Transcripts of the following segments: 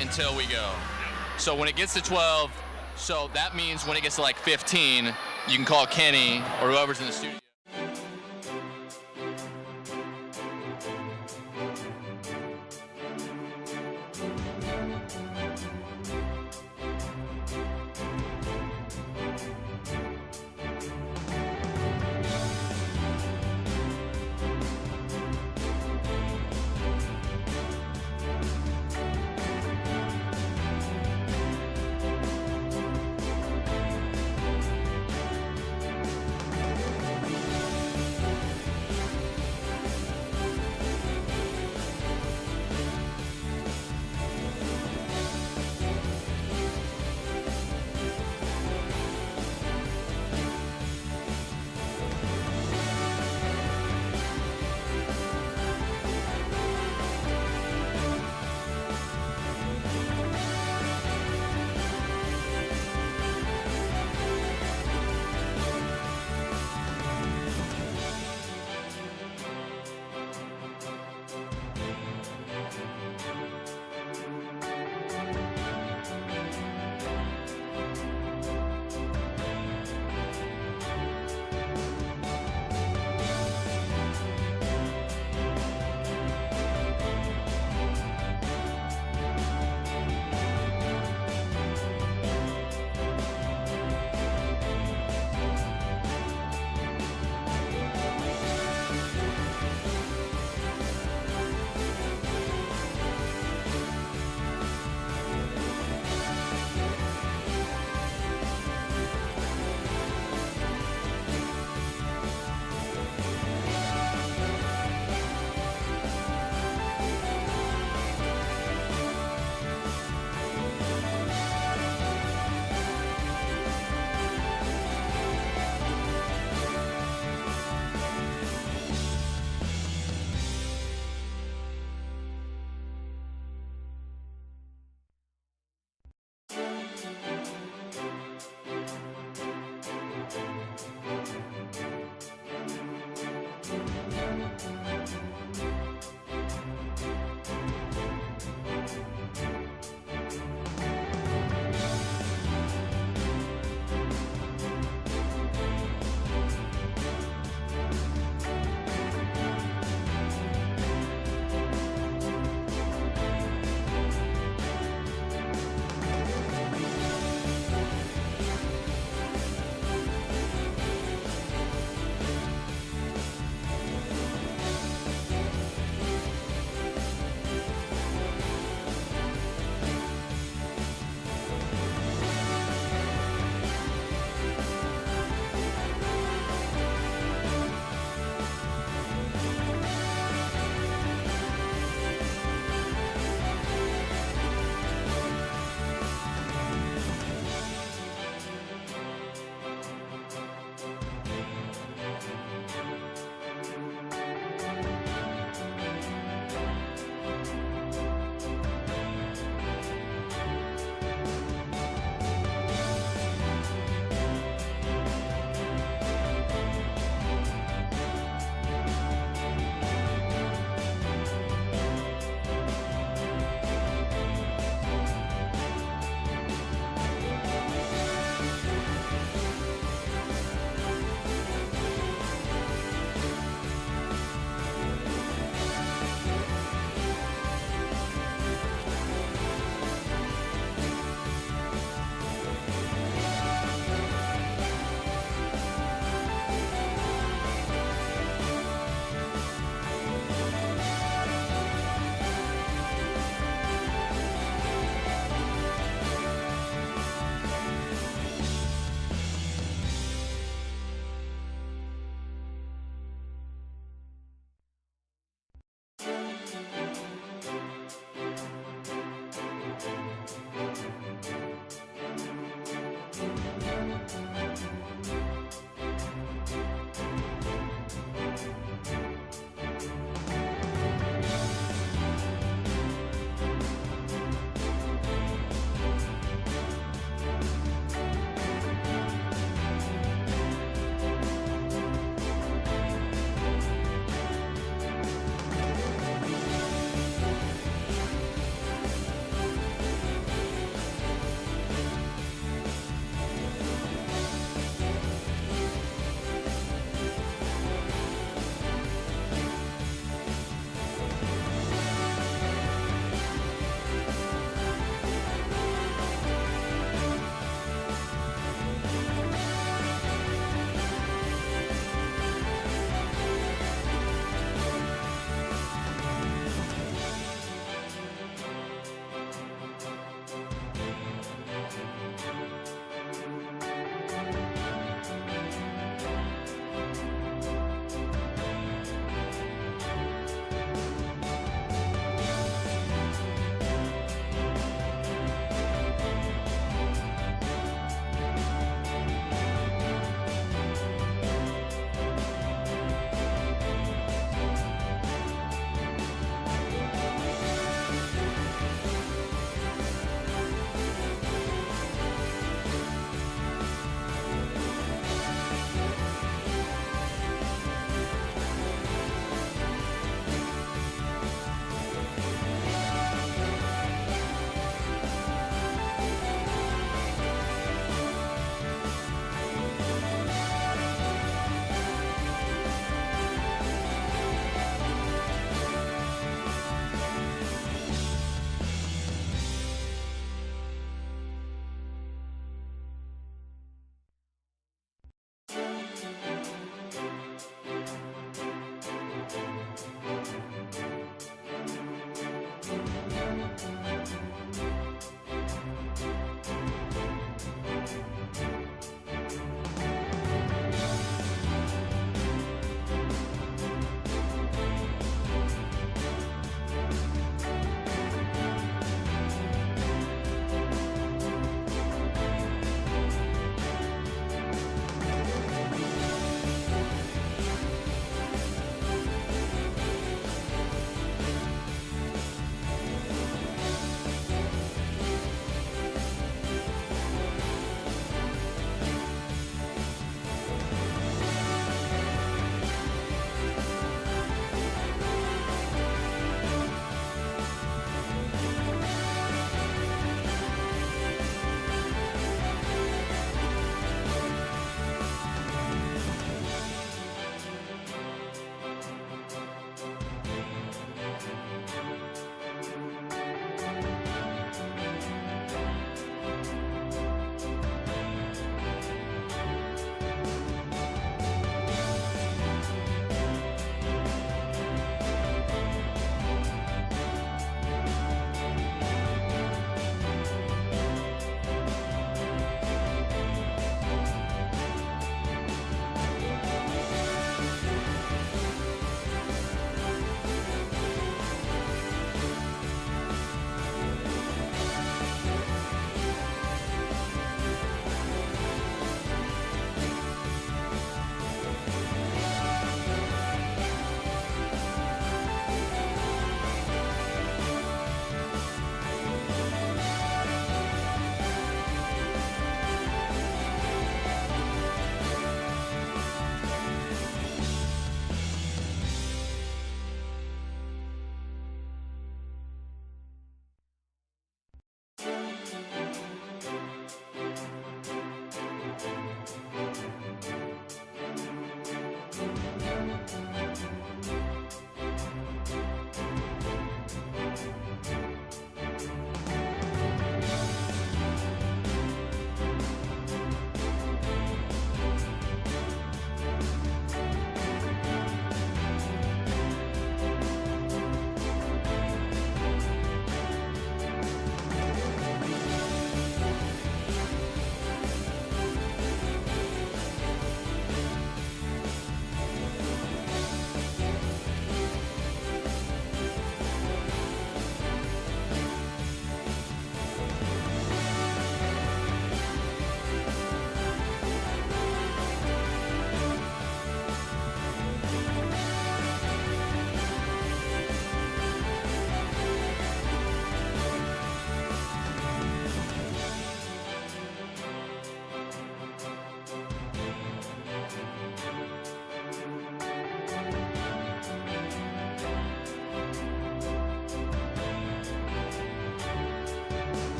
until we go. So when it gets to 12, so that means when it gets to like 15, you can call Kenny or whoever's in the studio.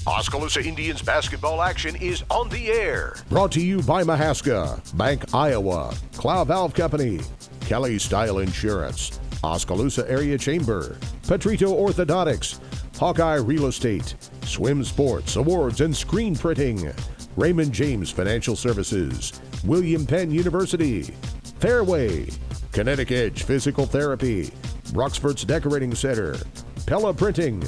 Oskaloosa Indians basketball action is on the air. Brought to you by Mahaska, Bank Iowa, Clow Valve Company, Kelly Style Insurance, Oskaloosa Area Chamber, Petrito Orthodontics, Hawkeye Real Estate, Swim Sports, Awards and Screen Printing, Raymond James Financial Services, William Penn University, Fairway, Kinetic Edge Physical Therapy, Roxfort's Decorating Center, Pella Printing,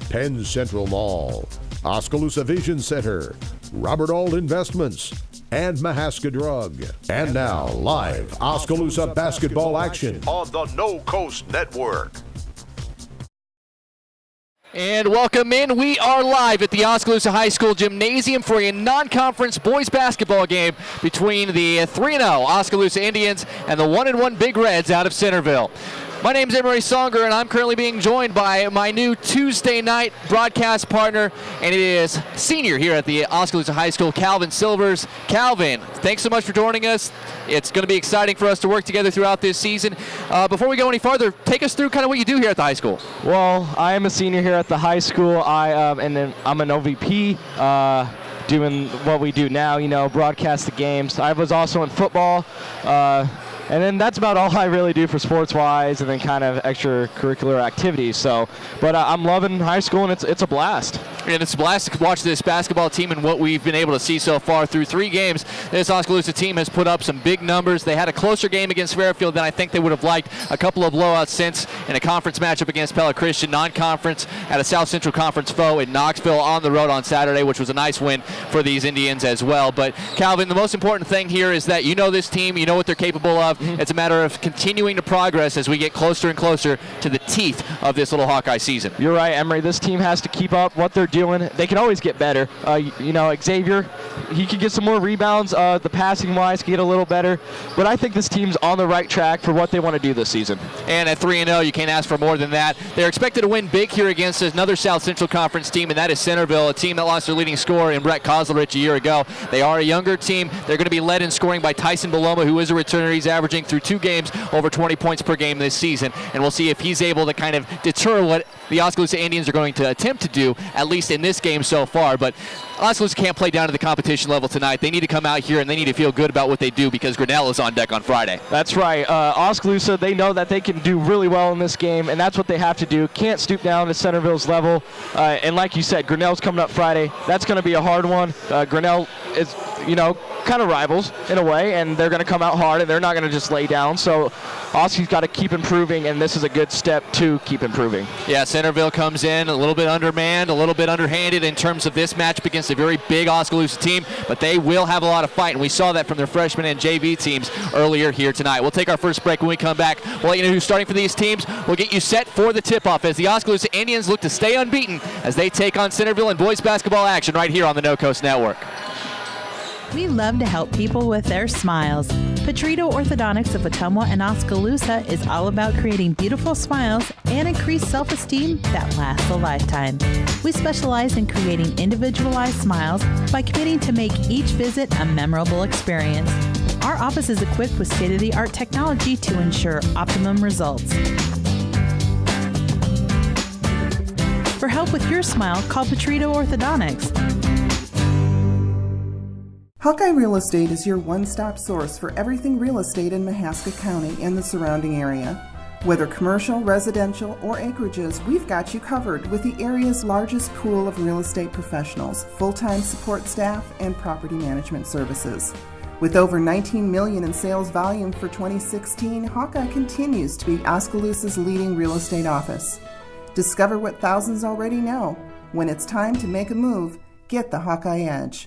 Penn Central Mall, Oskaloosa Vision Center, Robert Auld Investments, and Mahaska Drug. And now, live Oskaloosa basketball action on the No Coast Network. And welcome in. We are live at the Oskaloosa High School Gymnasium for a non-conference boys basketball game between the 3-0 Oskaloosa Indians and the 1-1 Big Reds out of Centerville. My name is Emery Songer, and I'm currently being joined by my new Tuesday night broadcast partner, and it is senior here at the Oskaloosa High School, Calvin Silvers. Calvin, thanks so much for joining us. It's going to be exciting for us to work together throughout this season. Before we go any farther, take us through kind of what you do here at the high school. Well, I am a senior here at the high school. I'm an OVP. Doing what we do now, broadcast the games. I was also in football. And then that's about all I really do for sports-wise, and then kind of extracurricular activities. But I'm loving high school, and it's a blast. And it's a blast to watch this basketball team and what we've been able to see so far through 3 games. This Oskaloosa team has put up some big numbers. They had a closer game against Fairfield than I think they would have liked. A couple of blowouts since in a conference matchup against Pella Christian, non-conference at a South Central Conference foe in Knoxville on the road on Saturday, which was a nice win for these Indians as well. But Calvin, the most important thing here is that you know this team, you know what they're capable of. It's a matter of continuing to progress as we get closer and closer to the teeth of this little Hawkeye season. You're right, Emery. This team has to keep up what they're doing. They can always get better. Xavier, he could get some more rebounds. The passing-wise could get a little better. But I think this team's on the right track for what they want to do this season. And at 3-0, you can't ask for more than that. They're expected to win big here against another South Central Conference team, and that is Centerville, a team that lost their leading scorer in Brett Kozlerich a year ago. They are a younger team. They're going to be led in scoring by Tyson Beloma, who is a returner. He's averaging through 2 games over 20 points per game this season, and we'll see if he's able to kind of deter what the Oskaloosa Indians are going to attempt to do, at least in this game so far. But Oskaloosa can't play down to the competition level tonight. They need to come out here and they need to feel good about what they do because Grinnell is on deck on Friday. That's right. Oskaloosa, they know that they can do really well in this game, and that's what they have to do. Can't stoop down to Centerville's level. And like you said, Grinnell's coming up Friday. That's going to be a hard one. Grinnell is, kind of rivals in a way, and they're going to come out hard, and they're not going to just lay down. So Oskie's got to keep improving, and this is a good step to keep improving. Yeah, Centerville comes in a little bit undermanned, a little bit underhanded in terms of this matchup against a very big Oskaloosa team, but they will have a lot of fight, and we saw that from their freshman and JV teams earlier here tonight. We'll take our first break. When we come back, we'll let you know who's starting for these teams. We'll get you set for the tip-off as the Oskaloosa Indians look to stay unbeaten as they take on Centerville in boys basketball action right here on the No Coast Network. We love to help people with their smiles. Petrito Orthodontics of Ottumwa and Oskaloosa is all about creating beautiful smiles and increased self-esteem that lasts a lifetime. We specialize in creating individualized smiles by committing to make each visit a memorable experience. Our office is equipped with state-of-the-art technology to ensure optimum results. For help with your smile, call Petrito Orthodontics. Hawkeye Real Estate is your one-stop source for everything real estate in Mahaska County and the surrounding area. Whether commercial, residential, or acreages, we've got you covered with the area's largest pool of real estate professionals, full-time support staff, and property management services. With over $19 million in sales volume for 2016, Hawkeye continues to be Oskaloosa's leading real estate office. Discover what thousands already know. When it's time to make a move, get the Hawkeye Edge.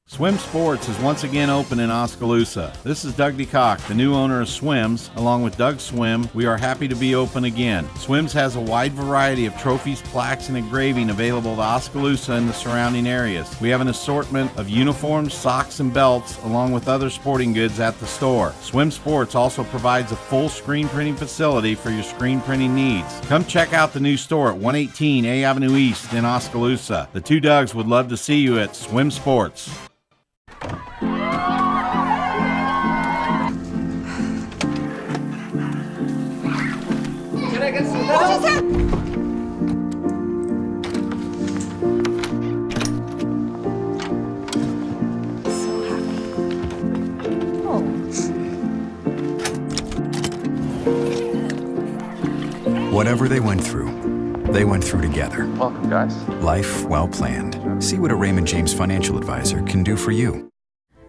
Swim Sports is once again open in Oskaloosa. This is Doug DeCock, the new owner of Swims. Along with Doug Swim, we are happy to be open again. Swims has a wide variety of trophies, plaques, and engraving available to Oskaloosa and the surrounding areas. We have an assortment of uniforms, socks, and belts, along with other sporting goods at the store. Swim Sports also provides a full screen printing facility for your screen printing needs. Come check out the new store at 118 A Avenue East in Oskaloosa. The two Dougs would love to see you at Swim Sports. Whatever they went through together. Welcome, guys. Life well planned. See what a Raymond James financial advisor can do for you.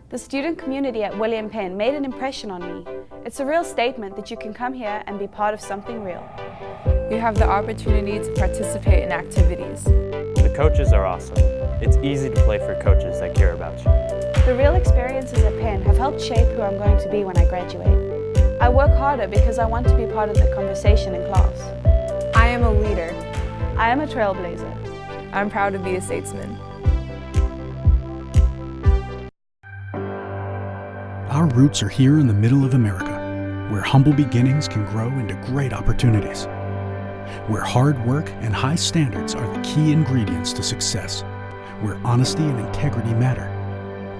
The student community at William Penn made an impression on me. It's a real statement that you can come here and be part of something real. You have the opportunity to participate in activities. The coaches are awesome. It's easy to play for coaches that care about you. The real experiences at Penn have helped shape who I'm going to be when I graduate. I work harder because I want to be part of the conversation in class. I am a leader. I am a trailblazer. I'm proud to be a statesman. Our roots are here in the middle of America, where humble beginnings can grow into great opportunities, where hard work and high standards are the key ingredients to success, where honesty and integrity matter.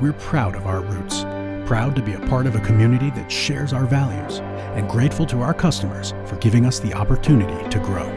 We're proud of our roots, proud to be a part of a community that shares our values, and grateful to our customers for giving us the opportunity to grow.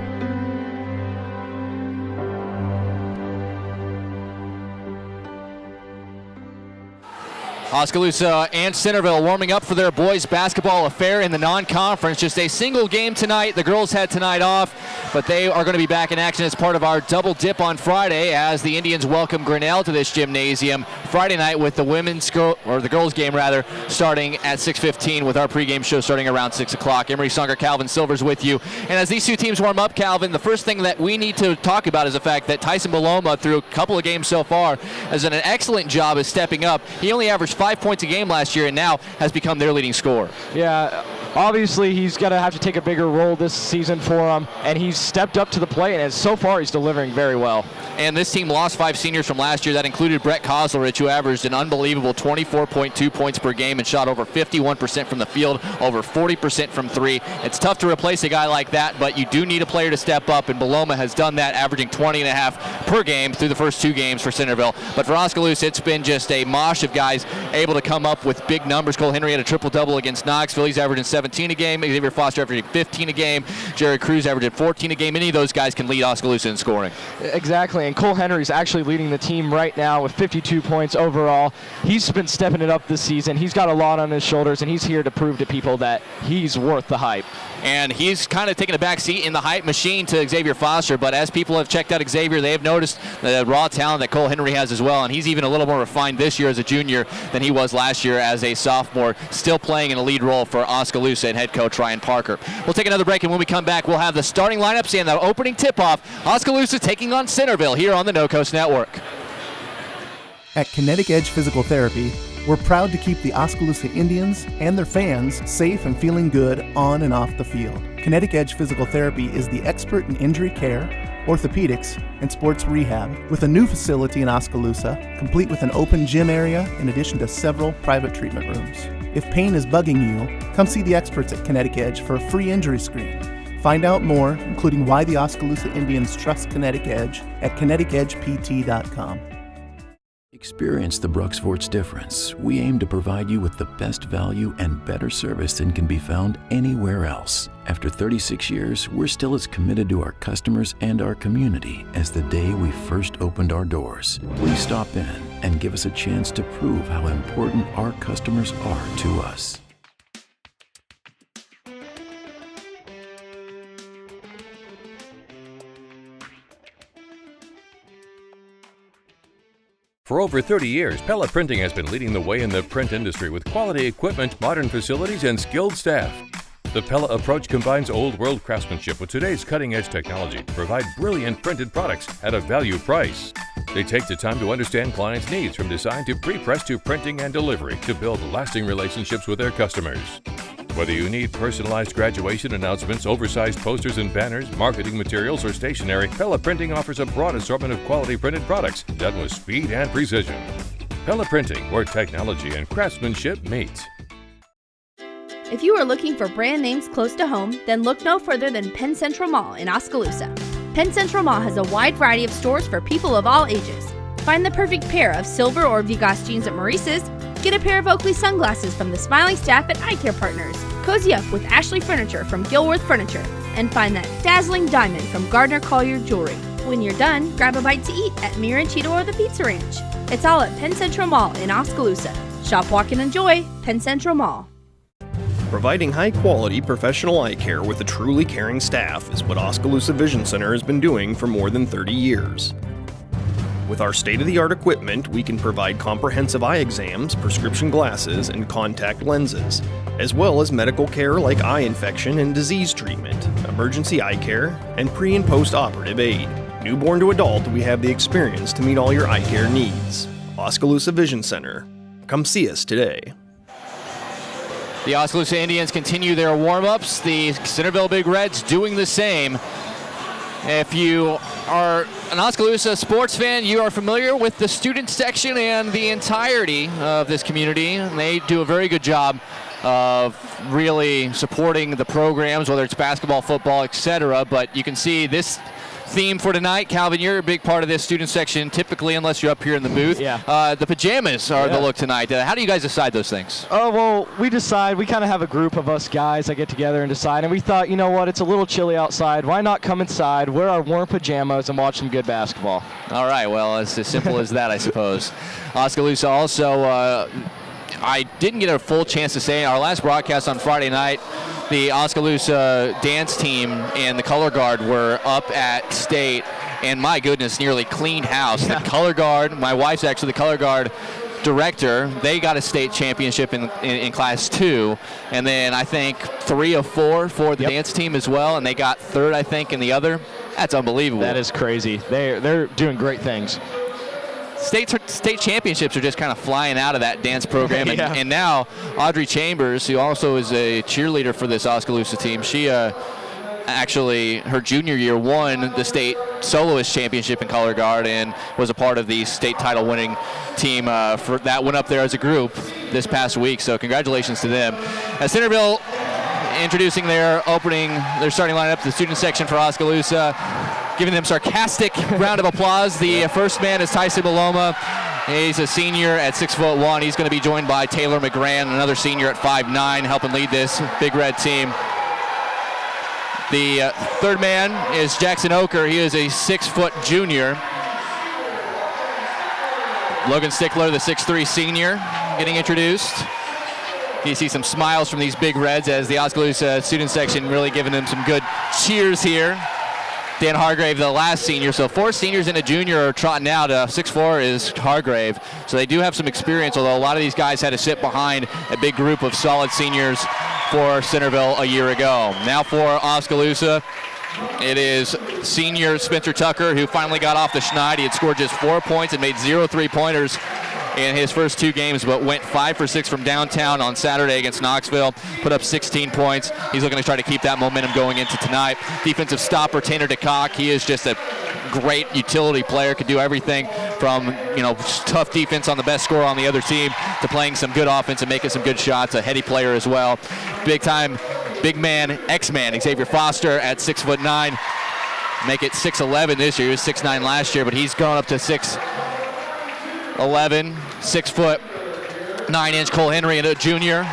Oskaloosa and Centerville warming up for their boys basketball affair in the non-conference. Just a single game tonight. The girls had tonight off, but they are going to be back in action as part of our double dip on Friday as the Indians welcome Grinnell to this gymnasium Friday night with the the girls game rather, starting at 6:15 with our pregame show starting around 6 o'clock. Emery Songer, Calvin Silvers with you. And as these two teams warm up, Calvin, the first thing that we need to talk about is the fact that Tyson Beloma, through a couple of games so far, has done an excellent job of stepping up. He only averaged 5 points a game last year and now has become their leading scorer. Yeah, obviously he's going to have to take a bigger role this season for them, and he's stepped up to the plate, and so far he's delivering very well. And this team lost 5 seniors from last year. That included Brett Kozlerich, who averaged an unbelievable 24.2 points per game and shot over 51% from the field, over 40% from 3. It's tough to replace a guy like that, but you do need a player to step up, and Beloma has done that, averaging 20.5 per game through the first 2 games for Centerville. But for Oskaloosa, it's been just a mosh of guys able to come up with big numbers. Cole Henry had a triple-double against Knoxville. He's averaging 17 a game. Xavier Foster averaging 15 a game. Jared Cruz averaging 14 a game. Any of those guys can lead Oskaloosa in scoring. Exactly, and Cole Henry's actually leading the team right now with 52 points overall. He's been stepping it up this season. He's got a lot on his shoulders, and he's here to prove to people that he's worth the hype. And he's kind of taken a back seat in the hype machine to Xavier Foster, but as people have checked out Xavier, they have noticed the raw talent that Cole Henry has as well, and he's even a little more refined this year as a junior than he was last year as a sophomore, still playing in a lead role for Oskaloosa and head coach Ryan Parker. We'll take another break, and when we come back, we'll have the starting lineups and the opening tip-off. Oskaloosa taking on Centerville here on the No Coast Network. At Kinetic Edge Physical Therapy, we're proud to keep the Oskaloosa Indians and their fans safe and feeling good on and off the field. Kinetic Edge Physical Therapy is the expert in injury care, orthopedics, and sports rehab, with a new facility in Oskaloosa, complete with an open gym area in addition to several private treatment rooms. If pain is bugging you, come see the experts at Kinetic Edge for a free injury screen. Find out more, including why the Oskaloosa Indians trust Kinetic Edge, at kineticedgept.com. Experience the Bruxforts difference. We aim to provide you with the best value and better service than can be found anywhere else. After 36 years, we're still as committed to our customers and our community as the day we first opened our doors. Please stop in and give us a chance to prove how important our customers are to us. For over 30 years, Pella Printing has been leading the way in the print industry with quality equipment, modern facilities, and skilled staff. The Pella approach combines old-world craftsmanship with today's cutting-edge technology to provide brilliant printed products at a value price. They take the time to understand clients' needs from design to pre-press to printing and delivery to build lasting relationships with their customers. Whether you need personalized graduation announcements, oversized posters and banners, marketing materials, or stationery, Pella Printing offers a broad assortment of quality printed products done with speed and precision. Pella Printing, where technology and craftsmanship meet. If you are looking for brand names close to home, then look no further than Penn Central Mall in Oskaloosa. Penn Central Mall has a wide variety of stores for people of all ages. Find the perfect pair of silver or Vigas jeans at Maurice's, get a pair of Oakley sunglasses from the smiling staff at Eye Care Partners, cozy up with Ashley Furniture from Gilworth Furniture, and find that dazzling diamond from Gardner Collier Jewelry. When you're done, grab a bite to eat at Mir and Cheeto or the Pizza Ranch. It's all at Penn Central Mall in Oskaloosa. Shop, walk, and enjoy Penn Central Mall. Providing high-quality professional eye care with a truly caring staff is what Oskaloosa Vision Center has been doing for more than 30 years. With our state-of-the-art equipment, we can provide comprehensive eye exams, prescription glasses, and contact lenses, as well as medical care like eye infection and disease treatment, emergency eye care, and pre- and post-operative aid. Newborn to adult, we have the experience to meet all your eye care needs. Oskaloosa Vision Center. Come see us today. The Oskaloosa Indians continue their warm-ups. The Centerville Big Reds doing the same. If you are an Oskaloosa sports fan, you are familiar with the student section and the entirety of this community. They do a very good job of really supporting the programs, whether it's basketball, football, etc. But you can see this theme for tonight. Calvin, you're a big part of this student section typically, unless you're up here in the booth. Yeah. The pajamas are the look tonight. How do you guys decide those things? Oh, well, we kind of have a group of us guys that get together and decide, and we thought, you know what, it's a little chilly outside. Why not come inside, wear our warm pajamas, and watch some good basketball? All right, well, it's as simple as that, I suppose. Oskaloosa also, I didn't get a full chance to say, our last broadcast on Friday night, the Oskaloosa dance team and the color guard were up at state, and my goodness, nearly cleaned house. The color guard, my wife's actually the color guard director, they got a state championship in class 2, and then I think 3 of 4 for the dance team as well, and they got 3rd, I think, in the other. That's unbelievable. That is crazy. They're doing great things. State championships are just kind of flying out of that dance program. And now Audrey Chambers, who also is a cheerleader for this Oskaloosa team, she actually, her junior year, won the state soloist championship in color guard and was a part of the state title winning team for that went up there as a group this past week. So congratulations to them. Centerville introducing their starting lineup, the student section for Oskaloosa. Giving them sarcastic round of applause. The first man is Tyson Maloma. He's a senior at 6'1". He's going to be joined by Taylor McGran, another senior at 5'9", helping lead this Big Red team. The third man is Jackson Oker. He is a 6-foot junior. Logan Stickler, the 6'3" senior, getting introduced. You see some smiles from these Big Reds as the Oskaloosa student section really giving them some good cheers here. Dan Hargrave, the last senior. So 4 seniors and a junior are trotting out. 6'4" is Hargrave. So they do have some experience, although a lot of these guys had to sit behind a big group of solid seniors for Centerville a year ago. Now for Oskaloosa, it is senior Spencer Tucker, who finally got off the schneid. He had scored just 4 points and made 0 3-pointers in his first 2 games, but went 5 for 6 from downtown on Saturday against Knoxville, put up 16 points. He's looking to try to keep that momentum going into tonight. Defensive stopper Tanner DeCock, he is just a great utility player, could do everything from tough defense on the best scorer on the other team to playing some good offense and making some good shots. A heady player as well. Big man, X-Man, Xavier Foster at 6'9", make it 6'11" this year. He was 6'9" last year, but he's gone up to 6'11", 6'9" Cole Henry, a junior,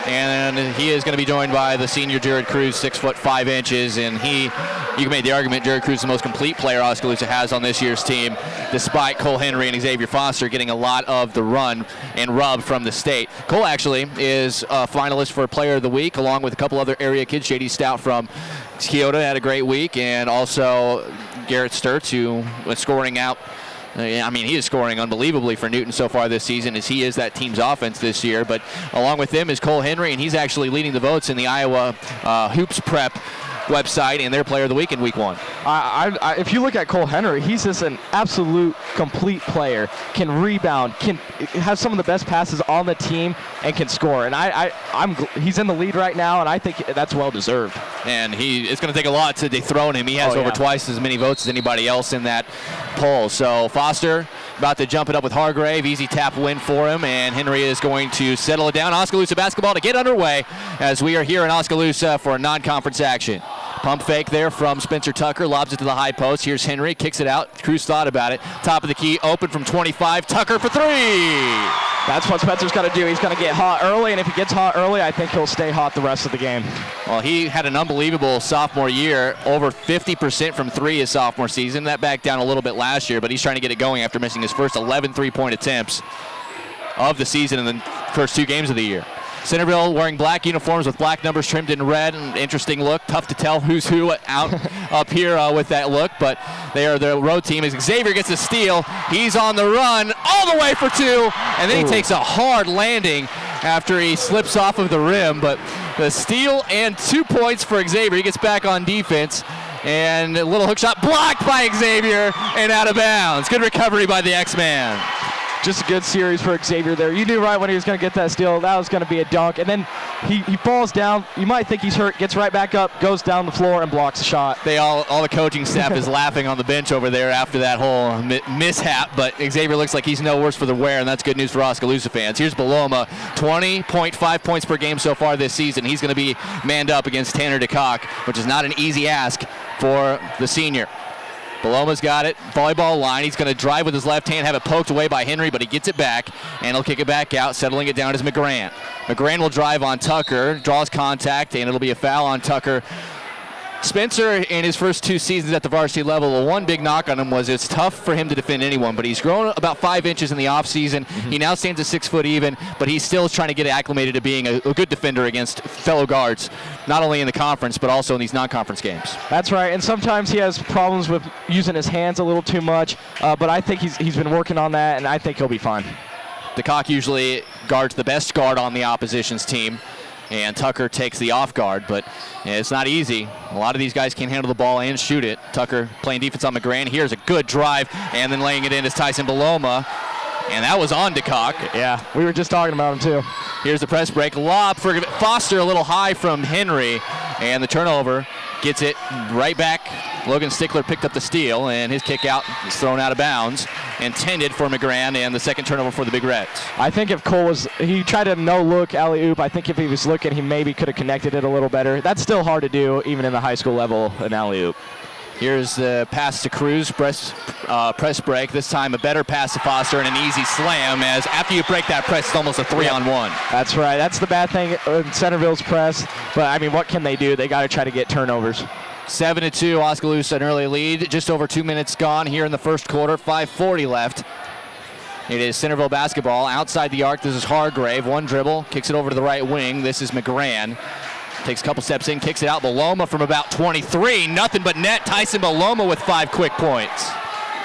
and he is going to be joined by the senior Jared Cruz, 6'5", and you made the argument Jared Cruz is the most complete player Oskaloosa has on this year's team, despite Cole Henry and Xavier Foster getting a lot of the run and rub from the state. Cole actually is a finalist for Player of the Week, along with a couple other area kids. J.D. Stout from Kyoto had a great week, and also Garrett Sturts, who was scoring out. I mean, he is scoring unbelievably for Newton so far this season, as he is that team's offense this year. But along with him is Cole Henry, and he's actually leading the votes in the Iowa Hoops Prep website and their Player of the Week in Week 1. If you look at Cole Henry, he's just an absolute complete player. Can rebound, can have some of the best passes on the team, and can score. And he's in the lead right now, and I think that's well deserved. And it's going to take a lot to dethrone him. He has over twice as many votes as anybody else in that poll. So Foster about to jump it up with Hargrave. Easy tap win for him, and Henry is going to settle it down. Oskaloosa basketball to get underway as we are here in Oskaloosa for a non-conference action. Pump fake there from Spencer Tucker, lobs it to the high post. Here's Henry, kicks it out. Cruz thought about it. Top of the key, open from 25. Tucker for 3. That's what Spencer's got to do. He's going to get hot early, and if he gets hot early, I think he'll stay hot the rest of the game. Well, he had an unbelievable sophomore year, over 50% from 3 his sophomore season. That backed down a little bit last year, but he's trying to get it going after missing his first 11 3-point attempts of the season in the first 2 games of the year. Centerville wearing black uniforms with black numbers trimmed in red. An interesting look. Tough to tell who's who out up here with that look, but they are the road team. As Xavier gets a steal, he's on the run all the way for 2, and then he takes a hard landing after he slips off of the rim. But the steal and 2 points for Xavier. He gets back on defense, and a little hook shot blocked by Xavier and out of bounds. Good recovery by the X-Man. Just a good series for Xavier there. You knew right when he was going to get that steal, that was going to be a dunk. And then he falls down. You might think he's hurt, gets right back up, goes down the floor, and blocks the shot. All the coaching staff is laughing on the bench over there after that whole mishap, but Xavier looks like he's no worse for the wear, and that's good news for Oskaloosa fans. Here's Beloma, 20.5 points per game so far this season. He's going to be manned up against Tanner DeCock, which is not an easy ask for the senior. Beloma's got it, volleyball line. He's going to drive with his left hand, have it poked away by Henry, but he gets it back, and he'll kick it back out. Settling it down is McGran. McGran will drive on Tucker, draws contact, and it'll be a foul on Tucker. Spencer, in his first 2 seasons at the varsity level, the one big knock on him was it's tough for him to defend anyone, but he's grown about 5 inches in the offseason. He now stands at 6 foot even, but he's still trying to get acclimated to being a good defender against fellow guards, not only in the conference, but also in these non-conference games. That's right, and sometimes he has problems with using his hands a little too much, but I think he's been working on that, and I think he'll be fine. DeCock usually guards the best guard on the opposition's team, and Tucker takes the off guard, but it's not easy. A lot of these guys can't handle the ball and shoot it. Tucker playing defense on McGran. Here's a good drive, and then laying it in is Tyson Beloma, and that was on DeCock. Yeah, we were just talking about him too. Here's the press break. Lob for Foster, a little high from Henry, and the turnover gets it right back. Logan Stickler picked up the steal, and his kick out is thrown out of bounds. Intended for McGran, and the second turnover for the Big Reds. I think if Cole he tried a no-look alley-oop. I think if he was looking, he maybe could have connected it a little better. That's still hard to do, even in the high school level, an alley-oop. Here's the pass to Cruz, press break. This time a better pass to Foster and an easy slam, as after you break that press, it's almost a 3-on-1. That's right. That's the bad thing in Centerville's press. But, I mean, what can they do? They got to try to get turnovers. 7-2, Oskaloosa an early lead. Just over 2 minutes gone here in the first quarter. 5:40 left. It is Centerville basketball. Outside the arc, this is Hargrave. One dribble, kicks it over to the right wing. This is McGran. Takes a couple steps in, kicks it out. Beloma from about 23. Nothing but net. Tyson Beloma with 5 quick points.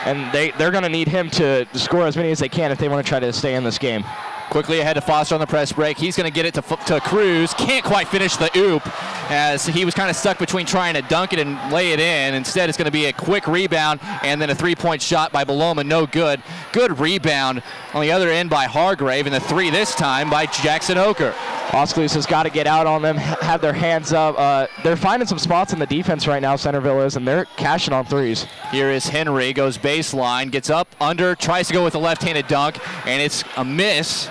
And they're going to need him to score as many as they can if they want to try to stay in this game. Quickly ahead to Foster on the press break. He's going to get it to Cruz. Can't quite finish the oop, as he was kind of stuck between trying to dunk it and lay it in. Instead, it's going to be a quick rebound and then a 3-point shot by Beloma. No good. Good rebound on the other end by Hargrave, and the 3 this time by Jackson Oker. Oskaloosa's got to get out on them, have their hands up. They're finding some spots in the defense right now, Centerville is, and they're cashing on threes. Here is Henry, goes baseline, gets up, under, tries to go with a left-handed dunk, and it's a miss.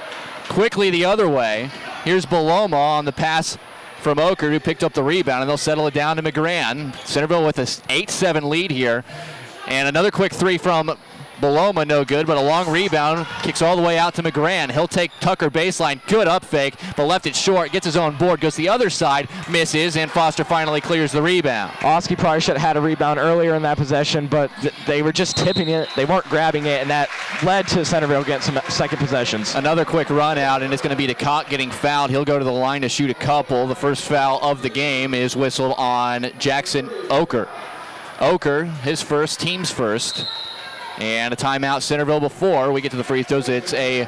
Quickly the other way. Here's Beloma on the pass from Oker, who picked up the rebound, and they'll settle it down to McGran. Centerville with an 8-7 lead here. And another quick 3 from Beloma, no good, but a long rebound, kicks all the way out to McGran. He'll take Tucker baseline, good up fake, but left it short, gets his own board, goes the other side, misses, and Foster finally clears the rebound. Oski probably should have had a rebound earlier in that possession, but they were just tipping it, they weren't grabbing it, and that led to Centerville getting some second possessions. Another quick run out, and it's going to be DeCock getting fouled. He'll go to the line to shoot a couple. The first foul of the game is whistled on Jackson Oker. Oker, his first, team's first. And a timeout, Centerville, before we get to the free throws. It's a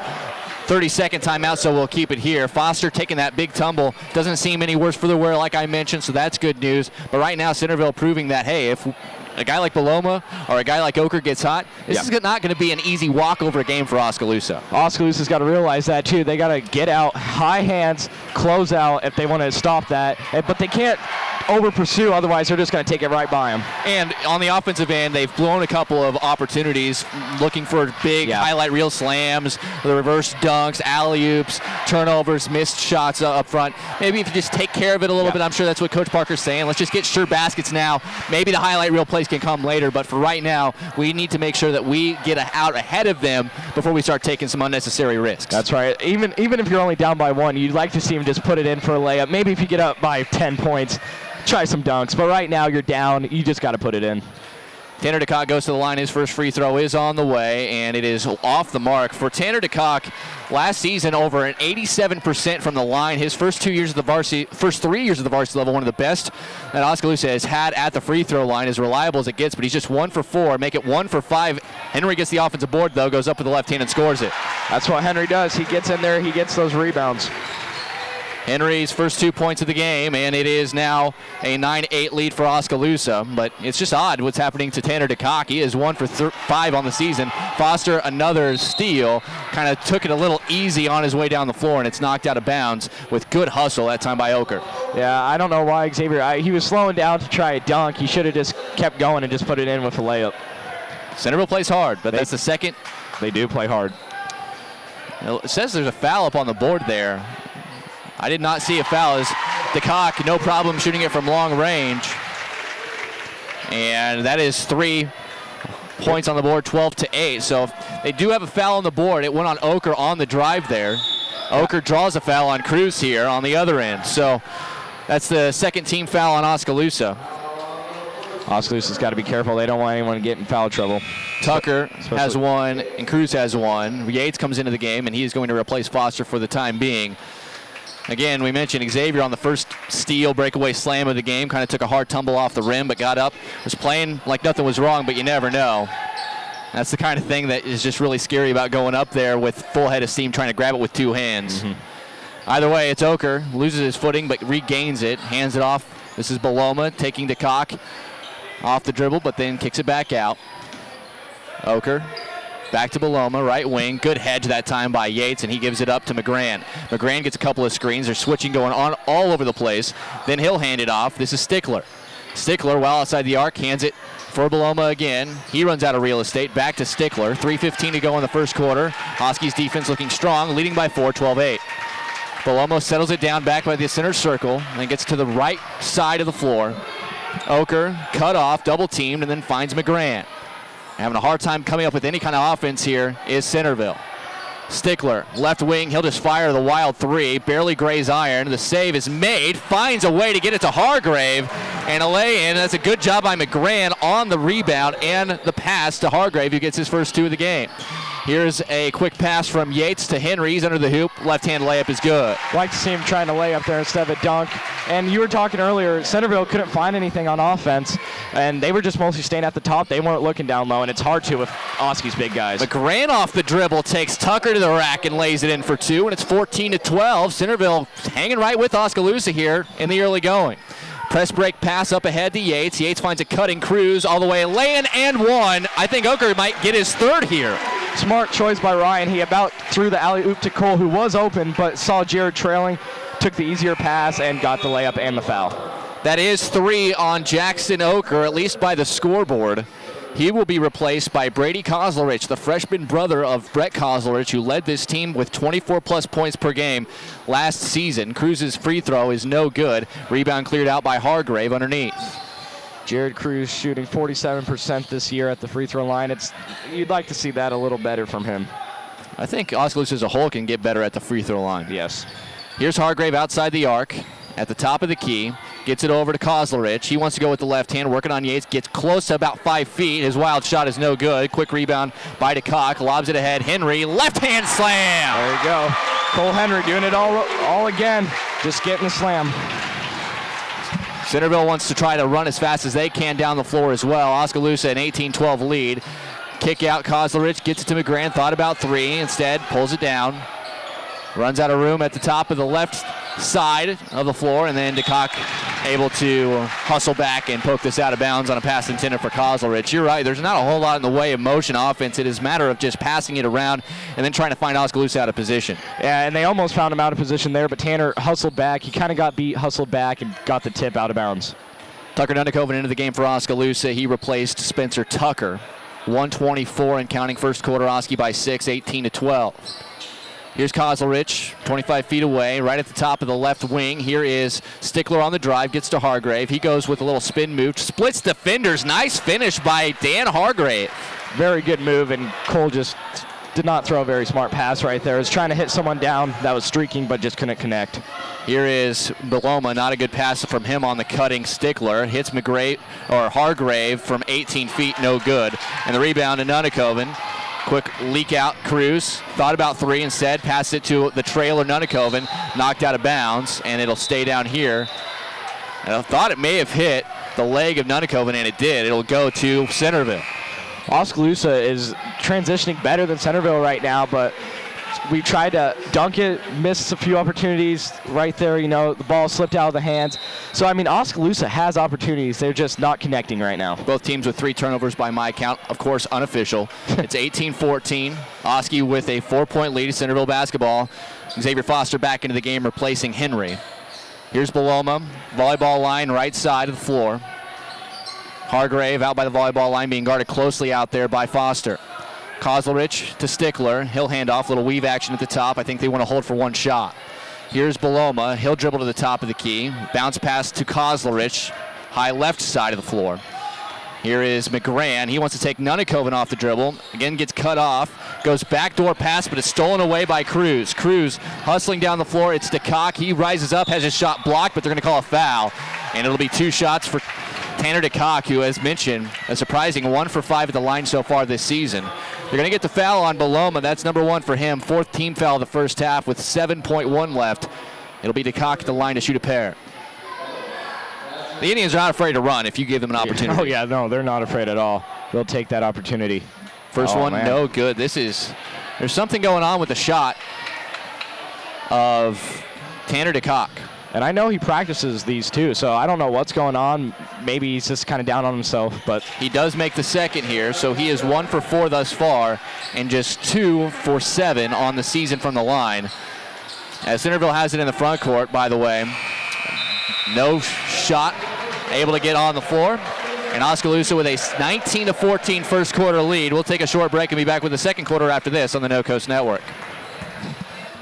30-second timeout, so we'll keep it here. Foster taking that big tumble. Doesn't seem any worse for the wear, like I mentioned, so that's good news. But right now, Centerville proving that, hey, if a guy like Beloma or a guy like Oker gets hot, this is not going to be an easy walkover game for Oskaloosa. Oskaloosa's got to realize that, too. They got to get out, high hands, close out if they want to stop that. But they can't over pursue, otherwise they're just going to take it right by them. And on the offensive end, they've blown a couple of opportunities looking for big highlight reel slams, the reverse dunks, alley-oops, turnovers, missed shots up front. Maybe if you just take care of it a little bit, I'm sure that's what Coach Parker's saying. Let's just get sure baskets now. Maybe the highlight reel plays can come later, but for right now, we need to make sure that we get out ahead of them before we start taking some unnecessary risks. That's right. Even if you're only down by 1, you'd like to see them just put it in for a layup. Maybe if you get up by 10 points, try some dunks, but right now you're down. You just got to put it in. Tanner DeCock goes to the line. His first free throw is on the way, and it is off the mark. For Tanner DeCock, last season over an 87% from the line. His first 3 years of the varsity level, one of the best that Oskaloosa has had at the free throw line, as reliable as it gets, but he's just 1 for 4. Make it 1 for 5. Henry gets the offensive board, though, goes up with the left hand and scores it. That's what Henry does. He gets in there, he gets those rebounds. Henry's first 2 points of the game, and it is now a 9-8 lead for Oskaloosa. But it's just odd what's happening to Tanner DeCock. He is 1 for 5 on the season. Foster, another steal, kind of took it a little easy on his way down the floor, and it's knocked out of bounds with good hustle that time by Oker. Yeah, I don't know why Xavier, he was slowing down to try a dunk. He should have just kept going and just put it in with a layup. Centerville plays hard, but that's the second. They do play hard. It says there's a foul up on the board there. I did not see a foul. As DeCock, no problem shooting it from long range. And that is 3 points on the board, 12-8. So they do have a foul on the board. It went on Oker on the drive there. Oker draws a foul on Cruz here on the other end. So that's the second team foul on Oskaloosa. Oskaloosa's got to be careful. They don't want anyone to get in foul trouble. Tucker has one, and Cruz has one. Yates comes into the game, and he is going to replace Foster for the time being. Again, we mentioned Xavier on the first steal, breakaway slam of the game. Kind of took a hard tumble off the rim, but got up. Was playing like nothing was wrong, but you never know. That's the kind of thing that is just really scary about going up there with full head of steam, trying to grab it with 2 hands. Mm-hmm. Either way, it's Oker. Loses his footing, but regains it. Hands it off. This is Beloma taking DeCock off the dribble, but then kicks it back out. Oker. Back to Beloma, right wing. Good hedge that time by Yates, and he gives it up to McGran. McGran gets a couple of screens. They're switching going on all over the place. Then he'll hand it off. This is Stickler. Stickler, while outside the arc, hands it for Beloma again. He runs out of real estate. Back to Stickler. 3:15 to go in the first quarter. Huskies defense looking strong, leading by 4, 12-8. Beloma settles it down back by the center circle and gets to the right side of the floor. Oker cut off, double teamed, and then finds McGran. Having a hard time coming up with any kind of offense here is Centerville. Stickler, left wing, he'll just fire the wild 3, barely graze iron. The save is made, finds a way to get it to Hargrave, and a lay-in. That's a good job by McGran on the rebound and the pass to Hargrave, who gets his first 2 of the game. Here's a quick pass from Yates to Henry. He's under the hoop. Left-hand layup is good. Like to see him trying to lay up there instead of a dunk. And you were talking earlier, Centerville couldn't find anything on offense, and they were just mostly staying at the top. They weren't looking down low, and it's hard to with Oski's big guys. McGran off the dribble takes Tucker to the rack and lays it in for 2, and it's 14-12. Centerville hanging right with Oskaloosa here in the early going. Press break pass up ahead to Yates. Yates finds a cutting Cruz all the way, laying and 1. I think Oker might get his 3rd here. Smart choice by Ryan. He about threw the alley-oop to Cole, who was open, but saw Jared trailing, took the easier pass, and got the layup and the foul. That is 3 on Jackson Oker, at least by the scoreboard. He will be replaced by Brady Kozlerich, the freshman brother of Brett Kozlerich, who led this team with 24-plus points per game last season. Cruz's free throw is no good. Rebound cleared out by Hargrave underneath. Jared Cruz shooting 47% this year at the free throw line. You'd like to see that a little better from him. I think Oskaloosa as a whole can get better at the free throw line. Yes. Here's Hargrave outside the arc at the top of the key. Gets it over to Kozlerich. He wants to go with the left hand, working on Yates. Gets close to about 5 feet. His wild shot is no good. Quick rebound by DeCock. Lobs it ahead. Henry, left hand slam. There you go. Cole Henry doing it all again. Just getting the slam. Centerville wants to try to run as fast as they can down the floor as well. Oskaloosa an 18-12 lead. Kick out, Kozlerich gets it to McGran. Thought about 3. Instead, pulls it down. Runs out of room at the top of the left side of the floor, and then DeCock able to hustle back and poke this out of bounds on a pass intended for Kozlerich. You're right, there's not a whole lot in the way of motion offense. It is a matter of just passing it around and then trying to find Oskaloosa out of position. Yeah, and they almost found him out of position there, but Tanner hustled back. He kind of got beat, hustled back, and got the tip out of bounds. Tucker Dundekoven into the game for Oskaloosa. He replaced Spencer Tucker. 124 and counting first quarter. Oski by 6, 18-12. Here's Kozlerich, 25 feet away, right at the top of the left wing. Here is Stickler on the drive, gets to Hargrave. He goes with a little spin move, splits defenders. Nice finish by Dan Hargrave. Very good move, and Cole just did not throw a very smart pass right there. He was trying to hit someone down that was streaking but just couldn't connect. Here is Beloma, not a good pass from him on the cutting Stickler. Hits Hargrave from 18 feet, no good. And the rebound to Nunnekoven. Quick leak out, Cruz. Thought about three instead, passed it to the trailer Nunnekoven, knocked out of bounds, and it'll stay down here. And I thought it may have hit the leg of Nunnekoven, and it did. It'll go to Centerville. Oskaloosa is transitioning better than Centerville right now, but we tried to dunk it, missed a few opportunities right there. You know, the ball slipped out of the hands. So, I mean, Oskaloosa has opportunities. They're just not connecting right now. Both teams with 3 turnovers by my count, of course, unofficial. It's 18-14. Oski with a 4-point lead. Centerville basketball. Xavier Foster back into the game, replacing Henry. Here's Beloma, volleyball line, right side of the floor. Hargrave out by the volleyball line, being guarded closely out there by Foster. Kozlerich to Stickler. He'll hand off, little weave action at the top. I think they want to hold for one shot. Here's Beloma. He'll dribble to the top of the key. Bounce pass to Kozlerich, high left side of the floor. Here is McGran. He wants to take Nunnekoven off the dribble. Again, gets cut off. Goes backdoor pass, but it's stolen away by Cruz. Cruz hustling down the floor. It's DeCock. He rises up, has his shot blocked, but they're going to call a foul. And it'll be 2 shots for Tanner DeCock, who, as mentioned, a surprising 1 for 5 at the line so far this season. They're going to get the foul on Beloma. That's number 1 for him. 4th team foul of the first half with 7.1 left. It'll be DeCock at the line to shoot a pair. The Indians are not afraid to run if you give them an opportunity. Oh, yeah, no, they're not afraid at all. They'll take that opportunity. First one, man. no good. There's something going on with the shot of Tanner DeCock. And I know he practices these too, so I don't know what's going on. Maybe he's just kind of down on himself, but he does make the second here, so he is 1 for 4 thus far and just 2 for 7 on the season from the line. As Centerville has it in the front court, by the way. No shot able to get on the floor. And Oskaloosa with a 19-14 first quarter lead. We'll take a short break and be back with the second quarter after this on the No Coast Network.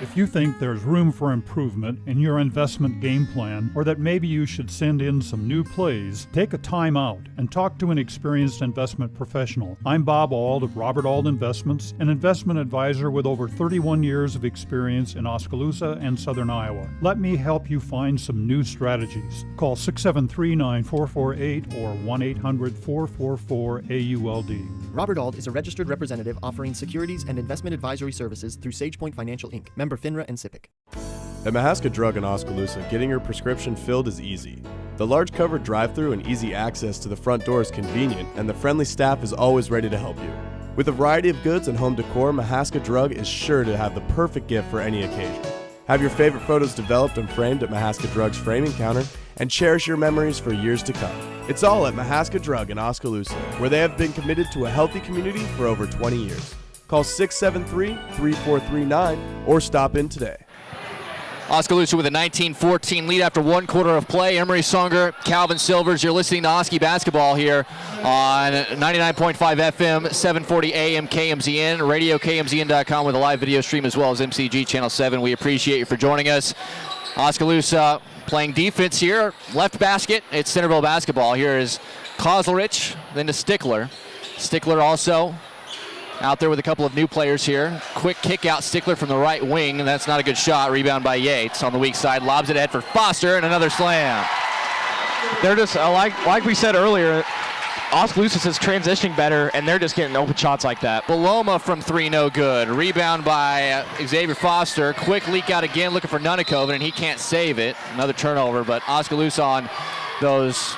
If you think there's room for improvement in your investment game plan, or that maybe you should send in some new plays, take a time out and talk to an experienced investment professional. I'm Bob Auld of Robert Auld Investments, an investment advisor with over 31 years of experience in Oskaloosa and Southern Iowa. Let me help you find some new strategies. Call 673-9448 or 1-800-444-AULD. Robert Auld is a registered representative offering securities and investment advisory services through SagePoint Financial Inc., member FINRA and SIPC. At Mahaska Drug in Oskaloosa, getting your prescription filled is easy. The large covered drive-thru and easy access to the front door is convenient, and the friendly staff is always ready to help you. With a variety of goods and home decor, Mahaska Drug is sure to have the perfect gift for any occasion. Have your favorite photos developed and framed at Mahaska Drug's framing counter, and cherish your memories for years to come. It's all at Mahaska Drug in Oskaloosa, where they have been committed to a healthy community for over 20 years. Call 673-3439 or stop in today. Oskaloosa with a 19-14 lead after 1 quarter of play. Emery Songer, Calvin Silvers. You're listening to Oski basketball here on 99.5 FM, 740 AM KMZN, radio KMZN.com with a live video stream as well as MCG Channel 7. We appreciate you for joining us. Oskaloosa playing defense here. Left basket. It's Centerville basketball. Here is Kozlerich, then to Stickler. Stickler also out there with a couple of new players here. Quick kick out Stickler from the right wing, and that's not a good shot. Rebound by Yates on the weak side. Lobs it ahead for Foster, and another slam. They're just, like we said earlier, Oskaloosa is transitioning better, and they're just getting open shots like that. Beloma from 3, no good. Rebound by Xavier Foster. Quick leak out again, looking for Nunnekoven, and he can't save it. Another turnover, but Oskaloosa on those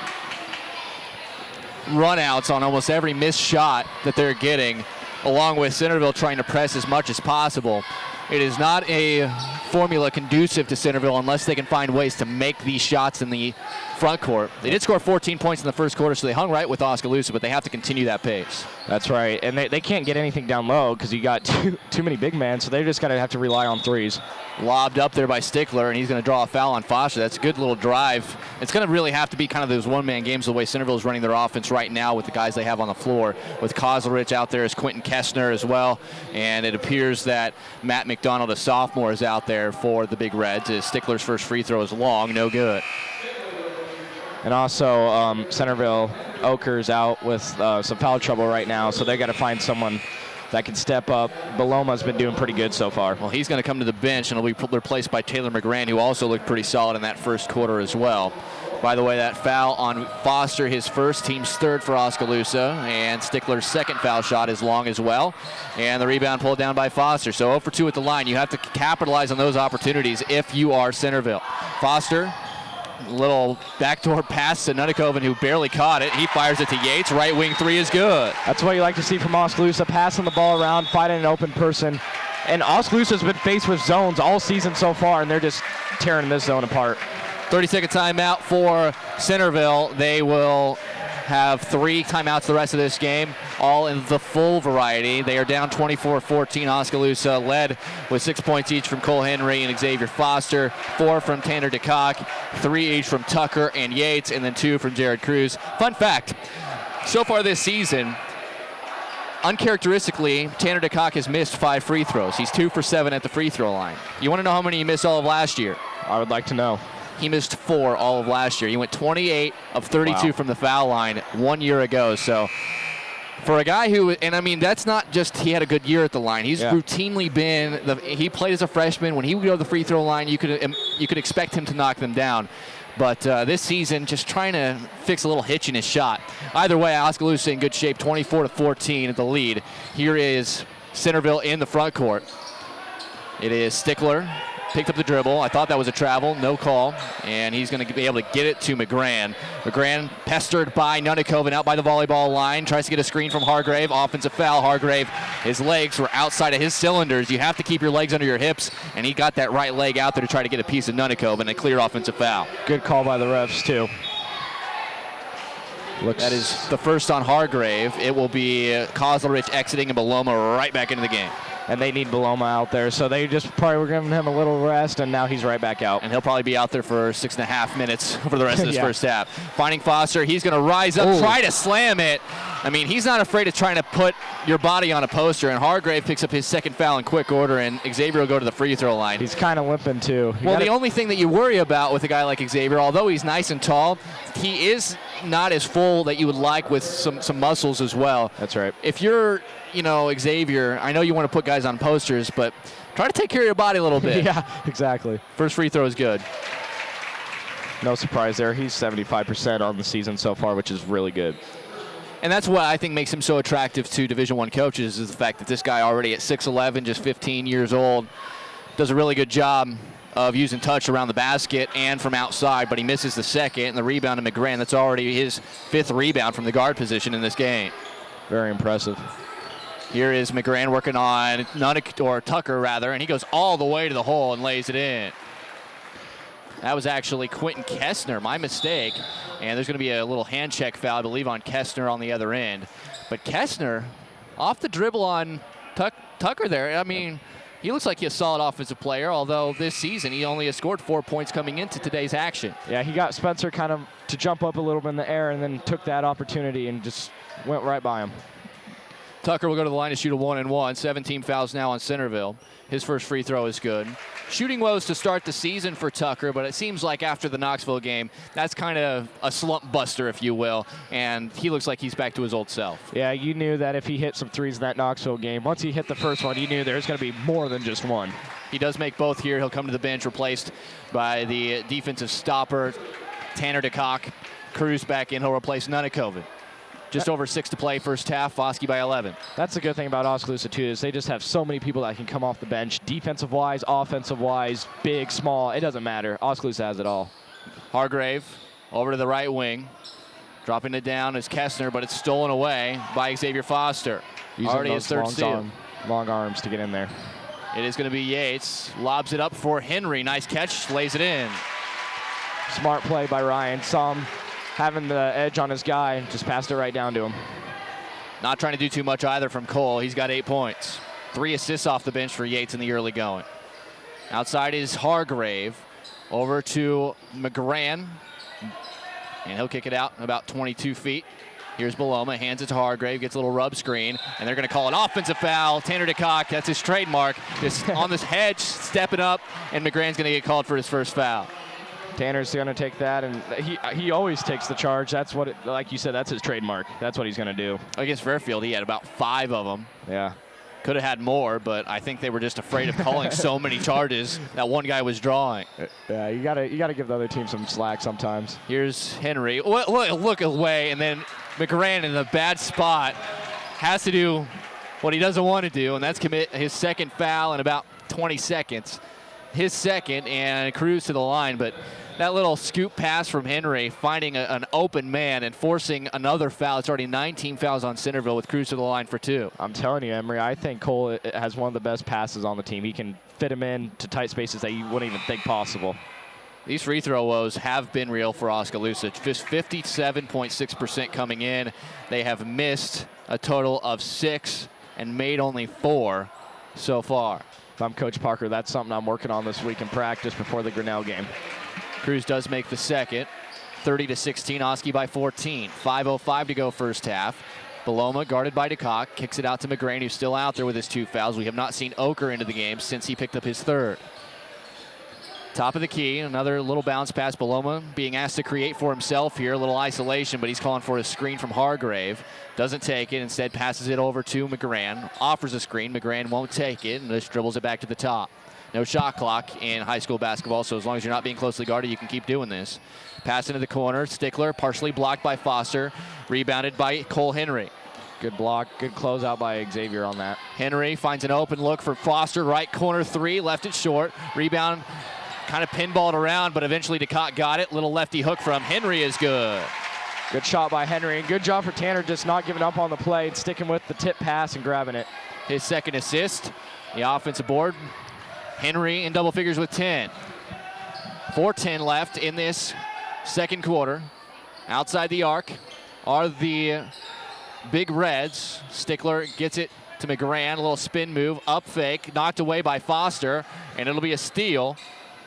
runouts on almost every missed shot that they're getting, along with Centerville trying to press as much as possible. It is not a formula conducive to Centerville unless they can find ways to make these shots in the front court. They did score 14 points in the first quarter, so they hung right with Oskaloosa, but they have to continue that pace. That's right, and they can't get anything down low because you got too many big men, so they're just going to have to rely on threes. Lobbed up there by Stickler, and he's going to draw a foul on Foster. That's a good little drive. It's going to really have to be kind of those one-man games the way Centerville is running their offense right now with the guys they have on the floor. With Kozlerich out there as Quentin Kessner as well, and it appears that Matt McDonald, a sophomore, is out there for the Big Reds. Stickler's first free throw is long, no good. And also Centerville, Oker's out with some foul trouble right now, so they got to find someone that can step up. Beloma's been doing pretty good so far. Well, he's going to come to the bench, and he'll be replaced by Taylor McGran, who also looked pretty solid in that first quarter as well. By the way, that foul on Foster, his first, team's third for Oskaloosa, and Stickler's second foul shot is long as well. And the rebound pulled down by Foster. So 0 for 2 at the line. You have to capitalize on those opportunities if you are Centerville. Foster, little backdoor pass to Nunikoven, who barely caught it. He fires it to Yates. Right wing three is good. That's what you like to see from Oskaloosa, passing the ball around, finding an open person. And Oskaloosa's been faced with zones all season so far, and they're just tearing this zone apart. 30-second timeout for Centerville. They will have 3 timeouts the rest of this game, all in the full variety. They are down 24-14. Oskaloosa led with 6 points each from Cole Henry and Xavier Foster, 4 from Tanner DeCock, 3 each from Tucker and Yates, and then 2 from Jared Cruz. Fun fact, so far this season, uncharacteristically, Tanner DeCock has missed 5 free throws. He's 2 for 7 at the free throw line. You want to know how many he missed all of last year? I would like to know. He missed 4 all of last year. He went 28 of 32 from the foul line 1 year ago. So for a guy who, and I mean, that's not just he had a good year at the line. He's routinely been, he played as a freshman. When he would go to the free throw line, you could expect him to knock them down. But this season, just trying to fix a little hitch in his shot. Either way, Oskaloosa in good shape, 24-14 at the lead. Here is Centerville in the front court. It is Stickler. Picked up the dribble. I thought that was a travel. No call. And he's going to be able to get it to McGran. McGran pestered by Nunikoven out by the volleyball line. Tries to get a screen from Hargrave. Offensive foul. Hargrave, his legs were outside of his cylinders. You have to keep your legs under your hips. And he got that right leg out there to try to get a piece of Nunikoven. A clear offensive foul. Good call by the refs, too. That is the first on Hargrave. It will be Kozlerich exiting and Beloma right back into the game. And they need Beloma out there, so they just probably were giving him a little rest, and now he's right back out. And he'll probably be out there for 6.5 minutes for the rest of this first half. Finding Foster, he's going to rise up, try to slam it. I mean, he's not afraid of trying to put your body on a poster, and Hargrave picks up his second foul in quick order, and Xavier will go to the free throw line. He's kind of limping, too. Well, the only thing that you worry about with a guy like Xavier, although he's nice and tall, he is not as full that you would like with some muscles as well. That's right. If you're, Xavier, I know you want to put guys on posters, but try to take care of your body a little bit. Yeah, exactly. First free throw is good. No surprise there. He's 75% on the season so far, which is really good. And that's what I think makes him so attractive to Division I coaches, is the fact that this guy already at 6'11", just 15 years old, does a really good job of using touch around the basket and from outside, but he misses the second, and the rebound to McGran. That's already his 5th rebound from the guard position in this game. Very impressive. Here is McGran working on Tucker, and he goes all the way to the hole and lays it in. That was actually Quentin Kessner, my mistake. And there's going to be a little hand check foul, I believe, on Kessner on the other end. But Kessner, off the dribble on Tucker there, I mean, he looks like he's a solid offensive player, although this season he only has scored 4 points coming into today's action. Yeah, he got Spencer kind of to jump up a little bit in the air and then took that opportunity and just went right by him. Tucker will go to the line to shoot a 1-and-1. 17 fouls now on Centerville. His first free throw is good. Shooting woes to start the season for Tucker, but it seems like after the Knoxville game, that's kind of a slump buster, if you will, and he looks like he's back to his old self. Yeah, you knew that if he hit some threes in that Knoxville game, once he hit the first one, you knew there's going to be more than just one. He does make both here. He'll come to the bench, replaced by the defensive stopper, Tanner DeCock. Cruz back in. He'll replace Nunikoven. Just over 6 to play first half. Foskey by 11. That's the good thing about Oskaloosa, too, is they just have so many people that can come off the bench. Defensive-wise, offensive-wise, big, small, it doesn't matter. Oskaloosa has it all. Hargrave over to the right wing. Dropping it down is Kessner, but it's stolen away by Xavier Foster. Using already his third steal. Long arms to get in there. It is going to be Yates. Lobs it up for Henry. Nice catch. Lays it in. Smart play by Ryan. Saw him having the edge on his guy and just passed it right down to him. Not trying to do too much either from Cole. He's got 8 points. 3 assists off the bench for Yates in the early going. Outside is Hargrave. Over to McGran. And he'll kick it out about 22 feet. Here's Beloma, hands it to Hargrave, gets a little rub screen, and they're going to call an offensive foul. Tanner DeCock, that's his trademark, just on this hedge, stepping up, and McGran's going to get called for his first foul. Tanner's going to take that, and he always takes the charge. That's what, like you said, that's his trademark. That's what he's going to do. Against Fairfield, he had about 5 of them. Yeah. Could have had more, but I think they were just afraid of calling so many charges that one guy was drawing. Yeah, you gotta give the other team some slack sometimes. Here's Henry. Look away, and then McGran in a bad spot has to do what he doesn't want to do, and that's commit his second foul in about 20 seconds. His second, and cruise to the line, but that little scoop pass from Henry, finding an open man and forcing another foul. It's already 19 fouls on Centerville with Cruz to the line for 2. I'm telling you, Emery, I think Cole has one of the best passes on the team. He can fit him in to tight spaces that you wouldn't even think possible. These free throw woes have been real for Oskaloosa. Just 57.6% coming in. They have missed a total of 6 and made only 4 so far. If I'm Coach Parker, that's something I'm working on this week in practice before the Grinnell game. Cruz does make the second. 30-16, Oski by 14. 5:05 to go first half. Beloma guarded by DeCock, kicks it out to McGrain, who's still out there with his 2 fouls. We have not seen Oker into the game since he picked up his 3rd. Top of the key, another little bounce pass. Beloma being asked to create for himself here, a little isolation, but he's calling for a screen from Hargrave. Doesn't take it, instead passes it over to McGran. Offers a screen, McGran won't take it, and just dribbles it back to the top. No shot clock in high school basketball, so as long as you're not being closely guarded, you can keep doing this. Pass into the corner, Stickler partially blocked by Foster, rebounded by Cole Henry. Good block, good closeout by Xavier on that. Henry finds an open look for Foster, right corner 3, left it short. Rebound, kind of pinballed around, but eventually DeCock got it. Little lefty hook from Henry is good. Good shot by Henry, and good job for Tanner just not giving up on the play and sticking with the tip pass and grabbing it. His second assist, the offensive board. Henry in double figures with 10. 4:10 left in this second quarter. Outside the arc are the Big Reds. Stickler gets it to McGran, a little spin move, up fake, knocked away by Foster, and it'll be a steal.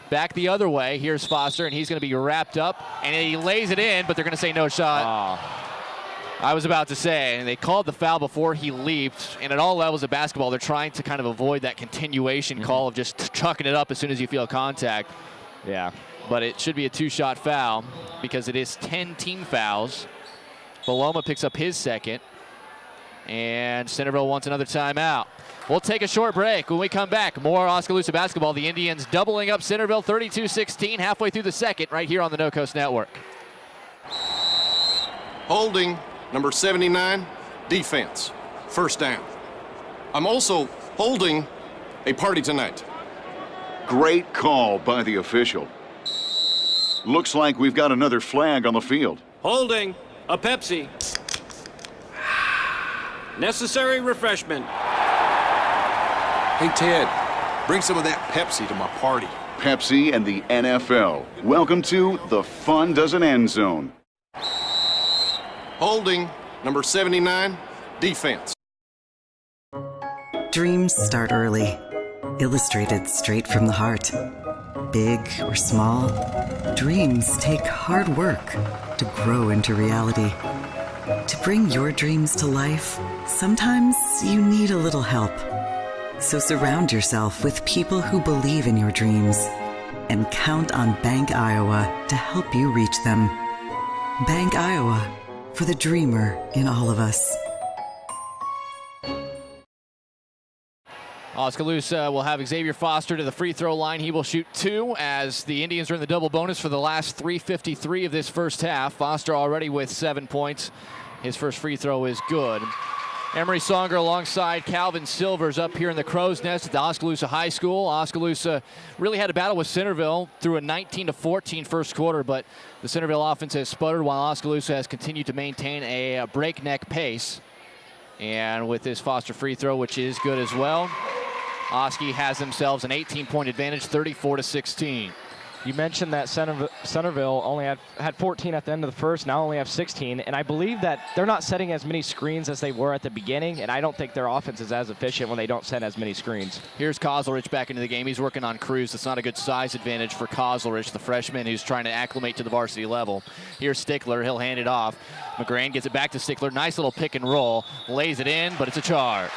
Back the other way, here's Foster, and he's gonna be wrapped up, and he lays it in, but they're gonna say no shot. I was about to say, and they called the foul before he leaped, and at all levels of basketball, they're trying to kind of avoid that continuation call of just chucking it up as soon as you feel contact. Yeah. But it should be a 2-shot foul because it is 10 team fouls. Beloma picks up his second, and Centerville wants another timeout. We'll take a short break. When we come back, more Oskaloosa basketball. The Indians doubling up Centerville 32-16 halfway through the second right here on the No Coast Network. Holding. Number 79, defense. First down. I'm also holding a party tonight. Great call by the official. Looks like we've got another flag on the field. Holding a Pepsi. Necessary refreshment. Hey, Ted, bring some of that Pepsi to my party. Pepsi and the NFL. Welcome to the Fun Doesn't End Zone. Holding, number 79, defense. Dreams start early. Illustrated straight from the heart. Big or small, dreams take hard work to grow into reality. To bring your dreams to life, sometimes you need a little help. So surround yourself with people who believe in your dreams and count on Bank Iowa to help you reach them. Bank Iowa. For the dreamer in all of us. Oskaloosa will have Xavier Foster to the free throw line. He will shoot 2 as the Indians are in the double bonus for the last 3:53 of this first half. Foster already with 7 points. His first free throw is good. Emery Songer alongside Calvin Silvers up here in the Crow's Nest at the Oskaloosa High School. Oskaloosa really had a battle with Centerville through a 19-14 first quarter, but the Centerville offense has sputtered while Oskaloosa has continued to maintain a breakneck pace. And with this Foster free throw, which is good as well, Oski has themselves an 18-point advantage, 34-16. You mentioned that Centerville only had 14 at the end of the first, now only have 16, and I believe that they're not setting as many screens as they were at the beginning, and I don't think their offense is as efficient when they don't set as many screens. Here's Kozlerich back into the game. He's working on Cruz. That's not a good size advantage for Kozlerich, the freshman who's trying to acclimate to the varsity level. Here's Stickler. He'll hand it off. McGran gets it back to Stickler. Nice little pick and roll. Lays it in, but it's a charge.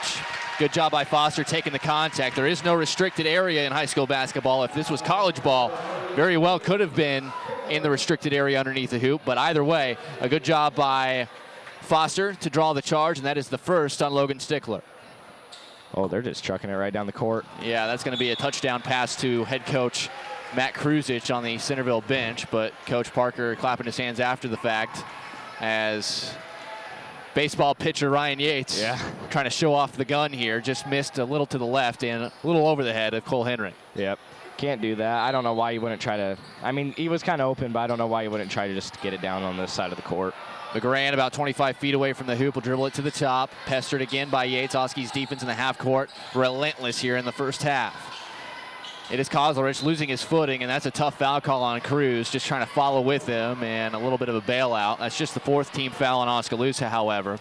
Good job by Foster taking the contact. There is no restricted area in high school basketball. If this was college ball, very well could have been in the restricted area underneath the hoop. But either way, a good job by Foster to draw the charge, and that is the first on Logan Stickler. Oh, they're just trucking it right down the court. Yeah, that's going to be a touchdown pass to head coach Matt Kruzich on the Centerville bench, but Coach Parker clapping his hands after the fact as baseball pitcher Ryan Yates trying to show off the gun here. Just missed a little to the left and a little over the head of Cole Henry. Yep. Can't do that. I don't know why you wouldn't try to. I mean, he was kind of open, but I don't know why you wouldn't try to just get it down on this side of the court. McGran about 25 feet away from the hoop will dribble it to the top. Pestered again by Yates. Oski's defense in the half court. Relentless here in the first half. It is Kozlerich losing his footing, and that's a tough foul call on Cruz, just trying to follow with him, and a little bit of a bailout. That's just the 4th team foul on Oskaloosa, however.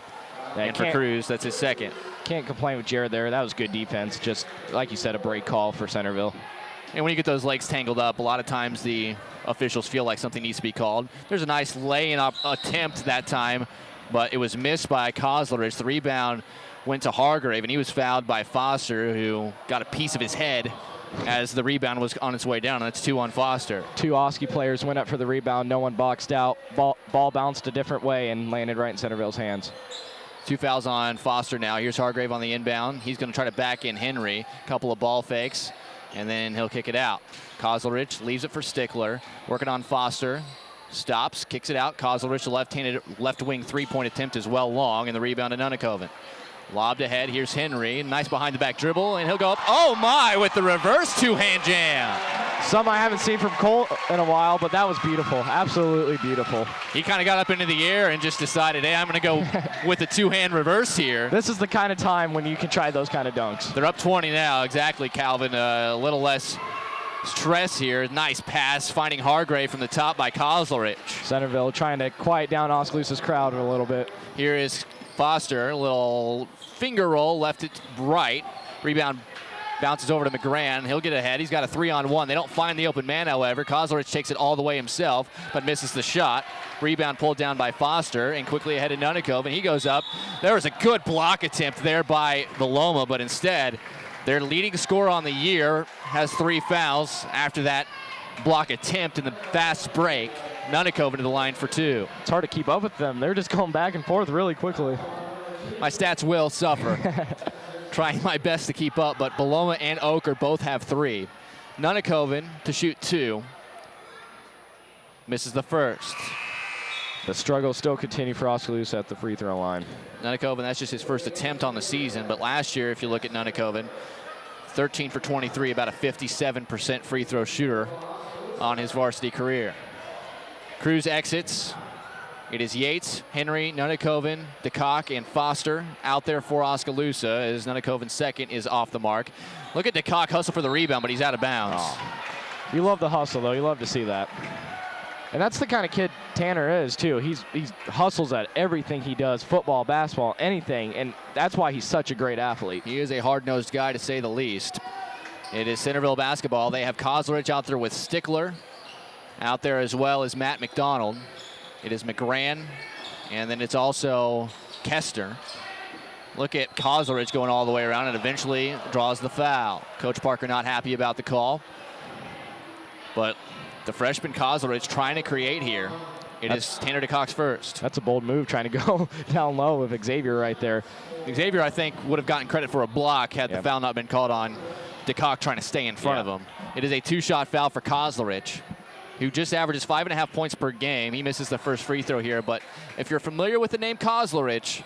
And for Cruz, that's his 2nd. Can't complain with Jared there. That was good defense. Just, like you said, a break call for Centerville. And when you get those legs tangled up, a lot of times the officials feel like something needs to be called. There's a nice lay-in attempt that time, but it was missed by Kozlerich. The rebound went to Hargrave, and he was fouled by Foster, who got a piece of his head as the rebound was on its way down. That's 2 on Foster. 2 Oski players went up for the rebound. No one boxed out. Ball bounced a different way and landed right in Centerville's hands. 2 fouls on Foster now. Here's Hargrave on the inbound. He's going to try to back in Henry. Couple of ball fakes, and then he'll kick it out. Kozlerich leaves it for Stickler. Working on Foster. Stops, kicks it out. Kozlerich, the left-handed left wing 3-point attempt is well long, and the rebound to Nunnekoven. Lobbed ahead, here's Henry. Nice behind the back dribble, and he'll go up. Oh my, with the reverse 2-hand jam. Something I haven't seen from Cole in a while, but that was beautiful. Absolutely beautiful. He kind of got up into the air and just decided, hey, I'm going to go with the 2-hand reverse here. This is the kind of time when you can try those kind of dunks. They're up 20 now, exactly, Calvin. A little less stress here. Nice pass, finding Hargrave from the top by Kozlerich. Centerville trying to quiet down Oskaloosa's crowd a little bit. Here is Foster, a little finger roll, left it right. Rebound bounces over to McGran. He'll get ahead. He's got a 3-on-1. They don't find the open man, however. Kozlerich takes it all the way himself, but misses the shot. Rebound pulled down by Foster, and quickly ahead to Nunnekov, and he goes up. There was a good block attempt there by the Loma, but instead, their leading scorer on the year has 3 fouls after that block attempt in the fast break. Nunnekov to the line for 2. It's hard to keep up with them. They're just going back and forth really quickly. My stats will suffer. Trying my best to keep up, but Beloma and Oker both have 3. Nunnekoven to shoot 2. Misses the first. The struggles still continue for Oskaloosa at the free throw line. Nunnekoven, that's just his first attempt on the season, but last year, if you look at Nunnekoven, 13 for 23, about a 57% free throw shooter on his varsity career. Cruz exits. It is Yates, Henry, Nunnekoven, DeCock, and Foster out there for Oskaloosa as Nunnekoven's 2nd is off the mark. Look at DeCock hustle for the rebound, but he's out of bounds. Oh. You love the hustle, though. You love to see that. And that's the kind of kid Tanner is, too. He hustles at everything he does, football, basketball, anything, and that's why he's such a great athlete. He is a hard-nosed guy, to say the least. It is Centerville basketball. They have Kozlerich out there with Stickler. Out there as well as Matt McDonald. It is McGran, and then it's also Kester. Look at Kozlerich going all the way around and eventually draws the foul. Coach Parker not happy about the call. But the freshman Kozlerich trying to create here. It is Tanner DeCock's first. That's a bold move, trying to go down low with Xavier right there. Xavier, I think, would have gotten credit for a block had the foul not been called on DeCock trying to stay in front of him. It is a 2-shot foul for Kozlerich, who just averages 5.5 points per game. He misses the first free throw here, but if you're familiar with the name Kozlerich,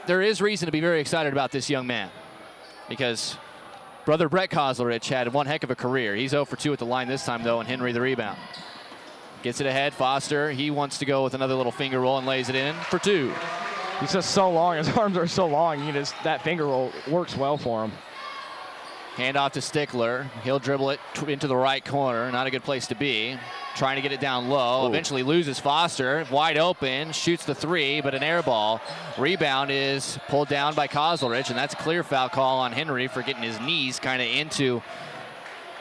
there is reason to be very excited about this young man because brother Brett Kozlerich had one heck of a career. He's 0 for 2 at the line this time, though, and Henry the rebound. Gets it ahead, Foster. He wants to go with another little finger roll and lays it in for 2. He's just so long. His arms are so long. That finger roll works well for him. Hand off to Stickler. He'll dribble it into the right corner. Not a good place to be. Trying to get it down low. Ooh. Eventually loses Foster. Wide open. Shoots the 3, but an air ball. Rebound is pulled down by Kozlerich, and that's a clear foul call on Henry for getting his knees kind of into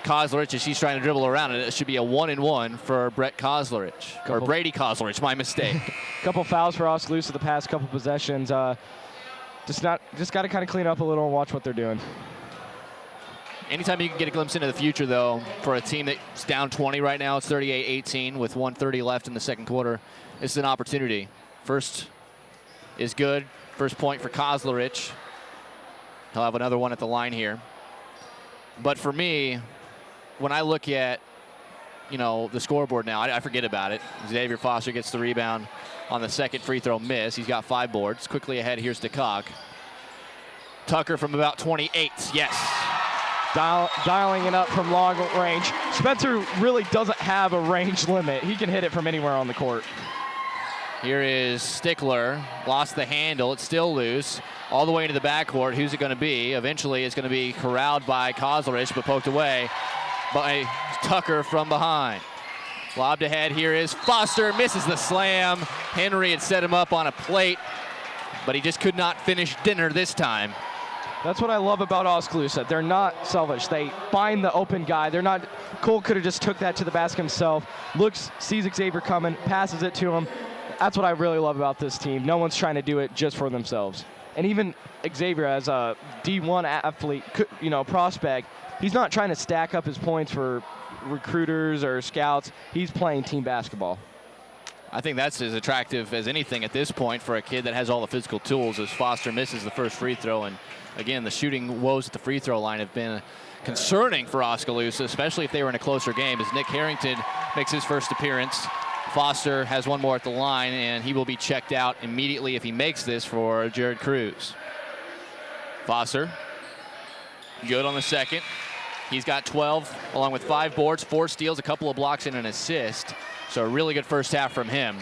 Kozlerich as he's trying to dribble around it. It should be a 1-and-1 for Brett Kozlerich. Or Brady Kozlerich, my mistake. Couple fouls for Oskaloosa the past couple possessions. Just got to kind of clean up a little and watch what they're doing. Anytime you can get a glimpse into the future, though, for a team that's down 20 right now, it's 38-18 with 1:30 left in the second quarter. This is an opportunity. First is good. First point for Kozlerich. He'll have another one at the line here. But for me, when I look at, the scoreboard now, I forget about it. Xavier Foster gets the rebound on the second free throw miss. He's got 5 boards. Quickly ahead, here's DeCock. Tucker from about 28, yes. Dialing it up from long range. Spencer really doesn't have a range limit. He can hit it from anywhere on the court. Here is Stickler, lost the handle, it's still loose. All the way into the backcourt, who's it gonna be? Eventually it's gonna be corralled by Kozlerich, but poked away by Tucker from behind. Lobbed ahead, here is Foster, misses the slam. Henry had set him up on a plate, but he just could not finish dinner this time. That's what I love about Oskaloosa. They're not selfish. They find the open guy. They're not, Cole could have just took that to the basket himself, sees Xavier coming, passes it to him. That's what I really love about this team. No one's trying to do it just for themselves. And even Xavier, as a D1 athlete, prospect, he's not trying to stack up his points for recruiters or scouts. He's playing team basketball. I think that's as attractive as anything at this point for a kid that has all the physical tools, as Foster misses the first free throw. And again, the shooting woes at the free throw line have been concerning for Oskaloosa, especially if they were in a closer game, as Nick Harrington makes his first appearance. Foster has one more at the line, and he will be checked out immediately if he makes this for Jared Cruz. Foster, good on the second. He's got 12, along with 5 boards, 4 steals, a couple of blocks, and an assist. So a really good first half from him.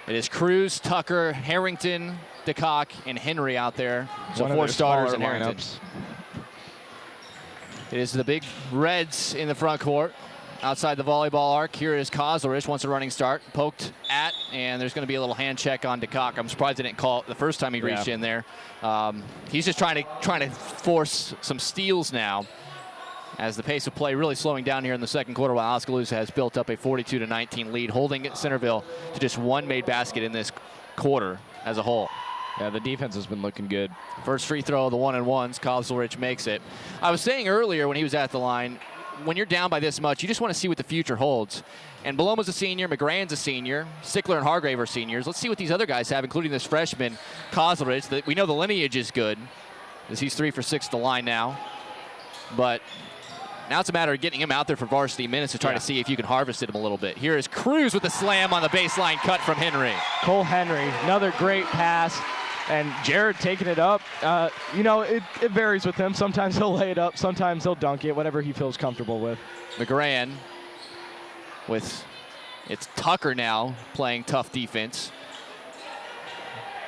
It is Cruz, Tucker, Harrington, DeCock, and Henry out there. So 4 starters in Harrington. It is the big Reds in the front court. Outside the volleyball arc, here is Kozlerich, wants a running start, poked at, and there's going to be a little hand check on DeCock. I'm surprised they didn't call it the first time he reached in there. He's just trying to force some steals now, as the pace of play really slowing down here in the second quarter, while Oskaloosa has built up a 42-19 lead, holding Centerville to just 1 made basket in this quarter as a whole. Yeah, the defense has been looking good. First free throw of the 1-and-1s, Kozlerich makes it. I was saying earlier when he was at the line, when you're down by this much, you just want to see what the future holds. And Baloma's a senior, McGran's a senior, Stickler and Hargrave are seniors. Let's see what these other guys have, including this freshman, Kozlerich. We know the lineage is good, as he's 3 for 6 at the line now. But now it's a matter of getting him out there for varsity minutes to try to see if you can harvest him a little bit. Here is Cruz with the slam on the baseline cut from Henry. Cole Henry, another great pass. And Jared taking it up. It varies with him. Sometimes he'll lay it up. Sometimes he'll dunk it, whatever he feels comfortable with. McGran it's Tucker now playing tough defense.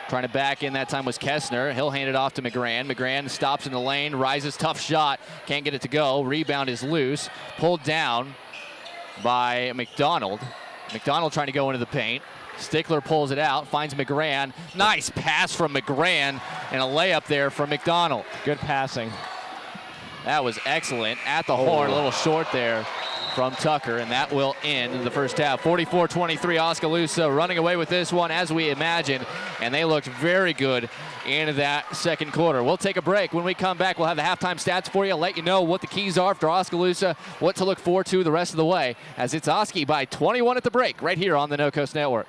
Trying to back in, that time was Kessner. He'll hand it off to McGran. McGran stops in the lane, rises, tough shot. Can't get it to go. Rebound is loose. Pulled down by McDonald. McDonald trying to go into the paint. Stickler pulls it out, finds McGran. Nice pass from McGran, and a layup there from McDonald. Good passing. That was excellent. At the horn, a little short there from Tucker, and that will end the first half. 44-23, Oskaloosa running away with this one as we imagined, and they looked very good in that second quarter. We'll take a break. When we come back, we'll have the halftime stats for you, let you know what the keys are for Oskaloosa, what to look forward to the rest of the way, as it's Oski by 21 at the break right here on the No Coast Network.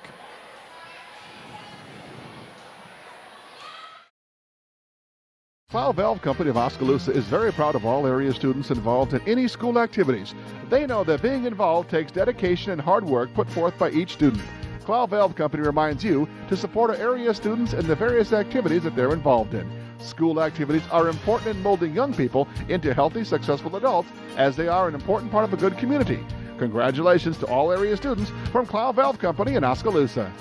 Plow Valve Company of Oskaloosa is very proud of all area students involved in any school activities. They know that being involved takes dedication and hard work put forth by each student. Plow Valve Company reminds you to support our area students in the various activities that they're involved in. School activities are important in molding young people into healthy, successful adults, as they are an important part of a good community. Congratulations to all area students from Plow Valve Company in Oskaloosa.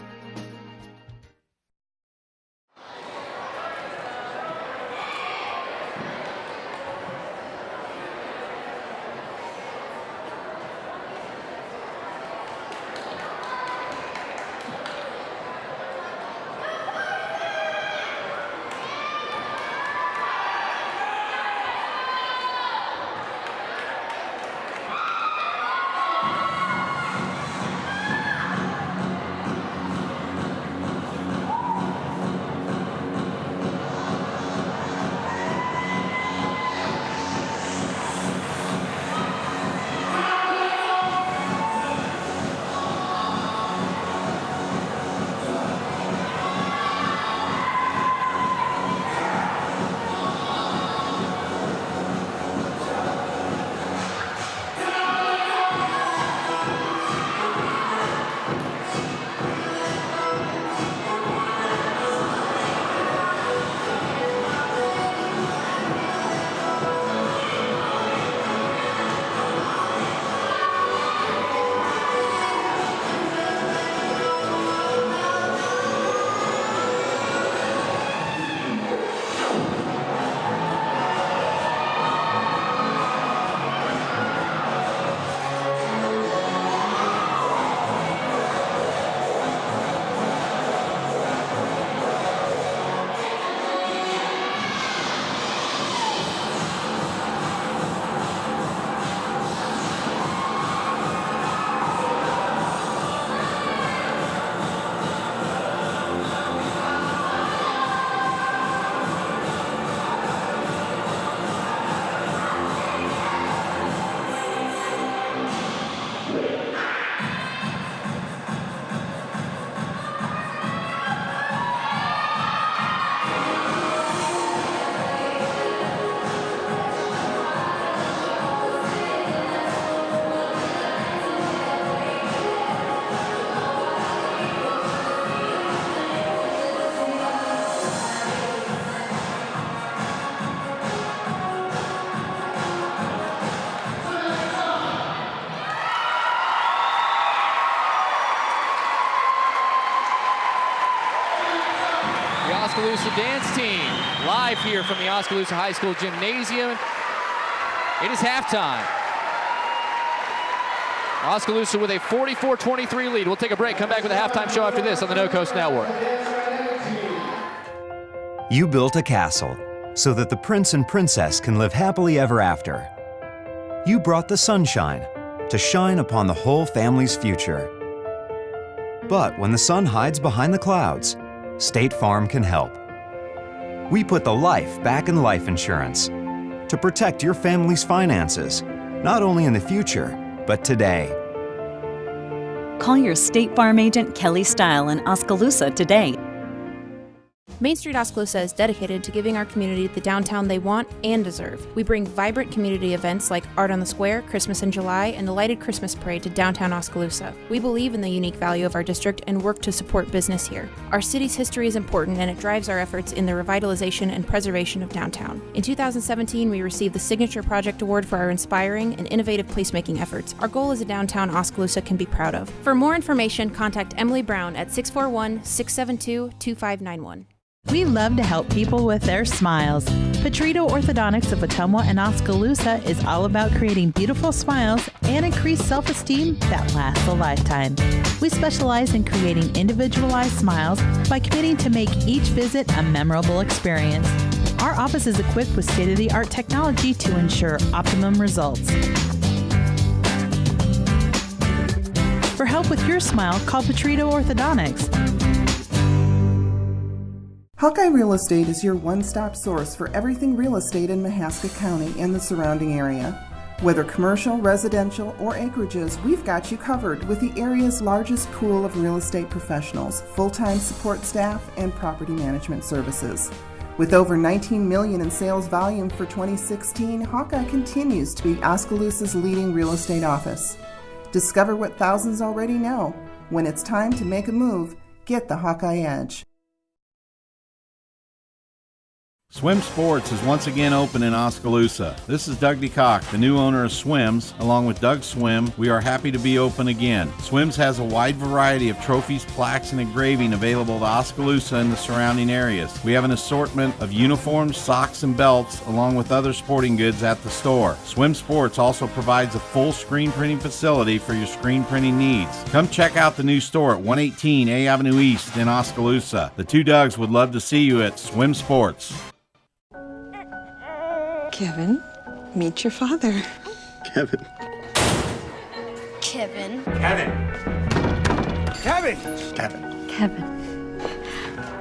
dance team, live here from the Oskaloosa High School Gymnasium. It is halftime. Oskaloosa with a 44-23 lead. We'll take a break, come back with a halftime show after this on the No Coast Network. You built a castle so that the prince and princess can live happily ever after. You brought the sunshine to shine upon the whole family's future. But when the sun hides behind the clouds, State Farm can help. We put the life back in life insurance to protect your family's finances, not only in the future, but today. Call your State Farm agent Kelly Style in Oskaloosa today. Main Street Oskaloosa is dedicated to giving our community the downtown they want and deserve. We bring vibrant community events like Art on the Square, Christmas in July, and the Lighted Christmas Parade to downtown Oskaloosa. We believe in the unique value of our district and work to support business here. Our city's history is important and it drives our efforts in the revitalization and preservation of downtown. In 2017, we received the Signature Project Award for our inspiring and innovative placemaking efforts. Our goal is a downtown Oskaloosa can be proud of. For more information, contact Emily Brown at 641-672-2591. We love to help people with their smiles. Petrito Orthodontics of Ottumwa and Oskaloosa is all about creating beautiful smiles and increased self-esteem that lasts a lifetime. We specialize in creating individualized smiles by committing to make each visit a memorable experience. Our office is equipped with state-of-the-art technology to ensure optimum results. For help with your smile, call Petrito Orthodontics. Hawkeye Real Estate is your one-stop source for everything real estate in Mahaska County and the surrounding area. Whether commercial, residential, or acreages, we've got you covered with the area's largest pool of real estate professionals, full-time support staff, and property management services. With over $19 million in sales volume for 2016, Hawkeye continues to be Oskaloosa's leading real estate office. Discover what thousands already know. When it's time to make a move, get the Hawkeye Edge. Swim Sports is once again open in Oskaloosa. This is Doug DeCock, the new owner of Swims. Along with Doug Swim, we are happy to be open again. Swims has a wide variety of trophies, plaques, and engraving available to Oskaloosa and the surrounding areas. We have an assortment of uniforms, socks, and belts, along with other sporting goods at the store. Swim Sports also provides a full screen printing facility for your screen printing needs. Come check out the new store at 118 A Avenue East in Oskaloosa. The two Dougs would love to see you at Swim Sports. Kevin, meet your father. Kevin. Kevin. Kevin. Kevin. Kevin. Kevin.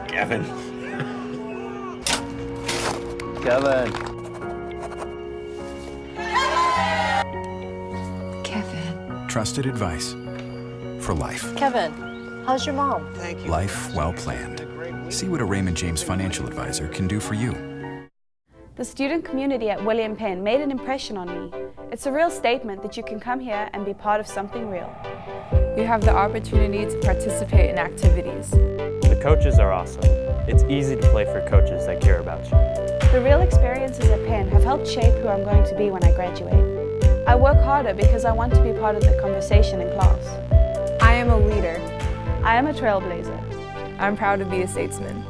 Kevin. Kevin. Kevin. Trusted advice for life. Kevin, how's your mom? Thank you. Life well planned. See what a Raymond James financial advisor can do for you. The student community at William Penn made an impression on me. It's a real statement that you can come here and be part of something real. You have the opportunity to participate in activities. The coaches are awesome. It's easy to play for coaches that care about you. The real experiences at Penn have helped shape who I'm going to be when I graduate. I work harder because I want to be part of the conversation in class. I am a leader. I am a trailblazer. I'm proud to be a statesman.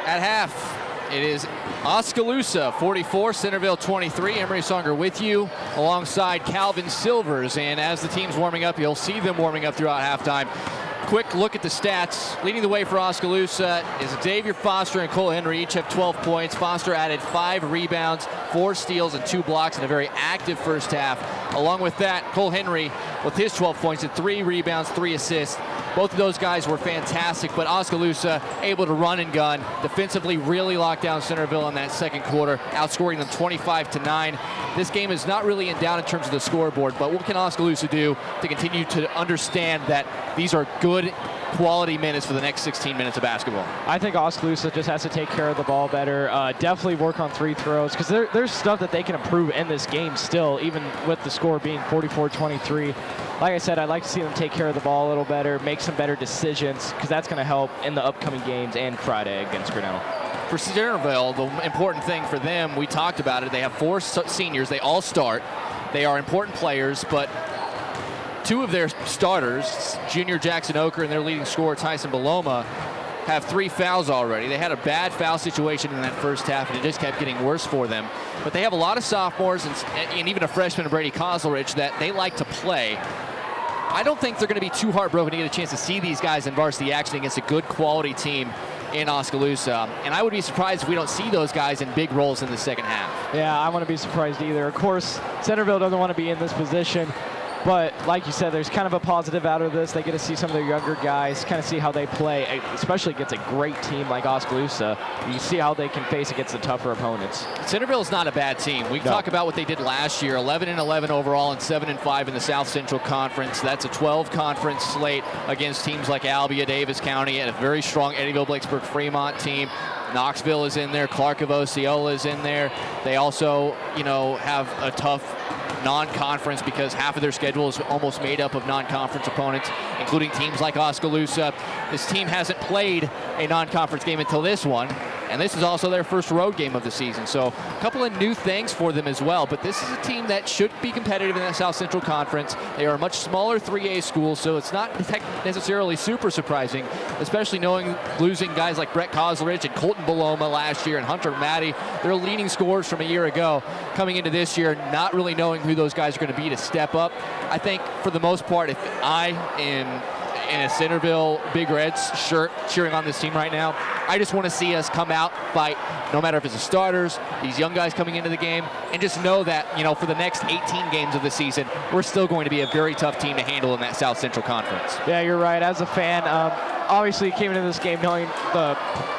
At half, it is Oskaloosa 44, Centerville 23. Emery Songer with you alongside Calvin Silvers. And as the team's warming up, you'll see them warming up throughout halftime. Quick look at the stats. Leading the way for Oskaloosa is Xavier Foster and Cole Henry. Each have 12 points. Foster added 5 rebounds, 4 steals, and 2 blocks in a very active first half. Along with that, Cole Henry with his 12 points and 3 rebounds, 3 assists. Both of those guys were fantastic, but Oskaloosa able to run and gun. Defensively really locked down Centerville in that second quarter, outscoring them 25-9. This game is not really in doubt in terms of the scoreboard, but what can Oskaloosa do to continue to understand that these are good quality minutes for the next 16 minutes of basketball? I think Oskaloosa just has to take care of the ball better, definitely work on free throws, because there's stuff that they can improve in this game still, even with the score being 44-23. Like I said, I'd like to see them take care of the ball a little better, make some better decisions, because that's going to help in the upcoming games and Friday against Grinnell. For Centerville, the important thing for them, we talked about it, they have 4 seniors, they all start. They are important players, but two of their starters, junior Jackson Oker and their leading scorer Tyson Beloma, have 3 fouls already. They had a bad foul situation in that first half, and it just kept getting worse for them. But they have a lot of sophomores and even a freshman, Brady Kozlerich, that they like to play. I don't think they're going to be too heartbroken to get a chance to see these guys in varsity action against a good quality team in Oskaloosa. And I would be surprised if we don't see those guys in big roles in the second half. Yeah, I wouldn't be surprised either. Of course, Centerville doesn't want to be in this position. But like you said, there's kind of a positive out of this. They get to see some of their younger guys, kind of see how they play, especially against a great team like Oskaloosa. You see how they can face against the tougher opponents. Centerville is not a bad team. We talk about what they did last year, 11-11 overall and 7-5 in the South Central Conference. That's a 12-conference slate against teams like Albia, Davis County, and a very strong Eddyville, Blacksburg, Fremont team. Knoxville is in there. Clark of Osceola is in there. They also, have a tough non-conference because half of their schedule is almost made up of non-conference opponents, including teams like Oskaloosa. This team hasn't played a non-conference game until this one, and this is also their first road game of the season. So a couple of new things for them as well, but this is a team that should be competitive in the South Central Conference. They are a much smaller 3A school, so it's not necessarily super surprising, especially knowing losing guys like Brett Kozlerich and Colton Beloma last year and Hunter Matty. They're leading scorers from a year ago, coming into this year, not really knowing who those guys are going to be to step up. I think for the most part, if I am in a Centerville Big Reds shirt cheering on this team right now, I just want to see us come out, fight, no matter if it's the starters, these young guys coming into the game, and just know that, for the next 18 games of the season, we're still going to be a very tough team to handle in that South Central Conference. Yeah, you're right. As a fan, obviously you came into this game knowing the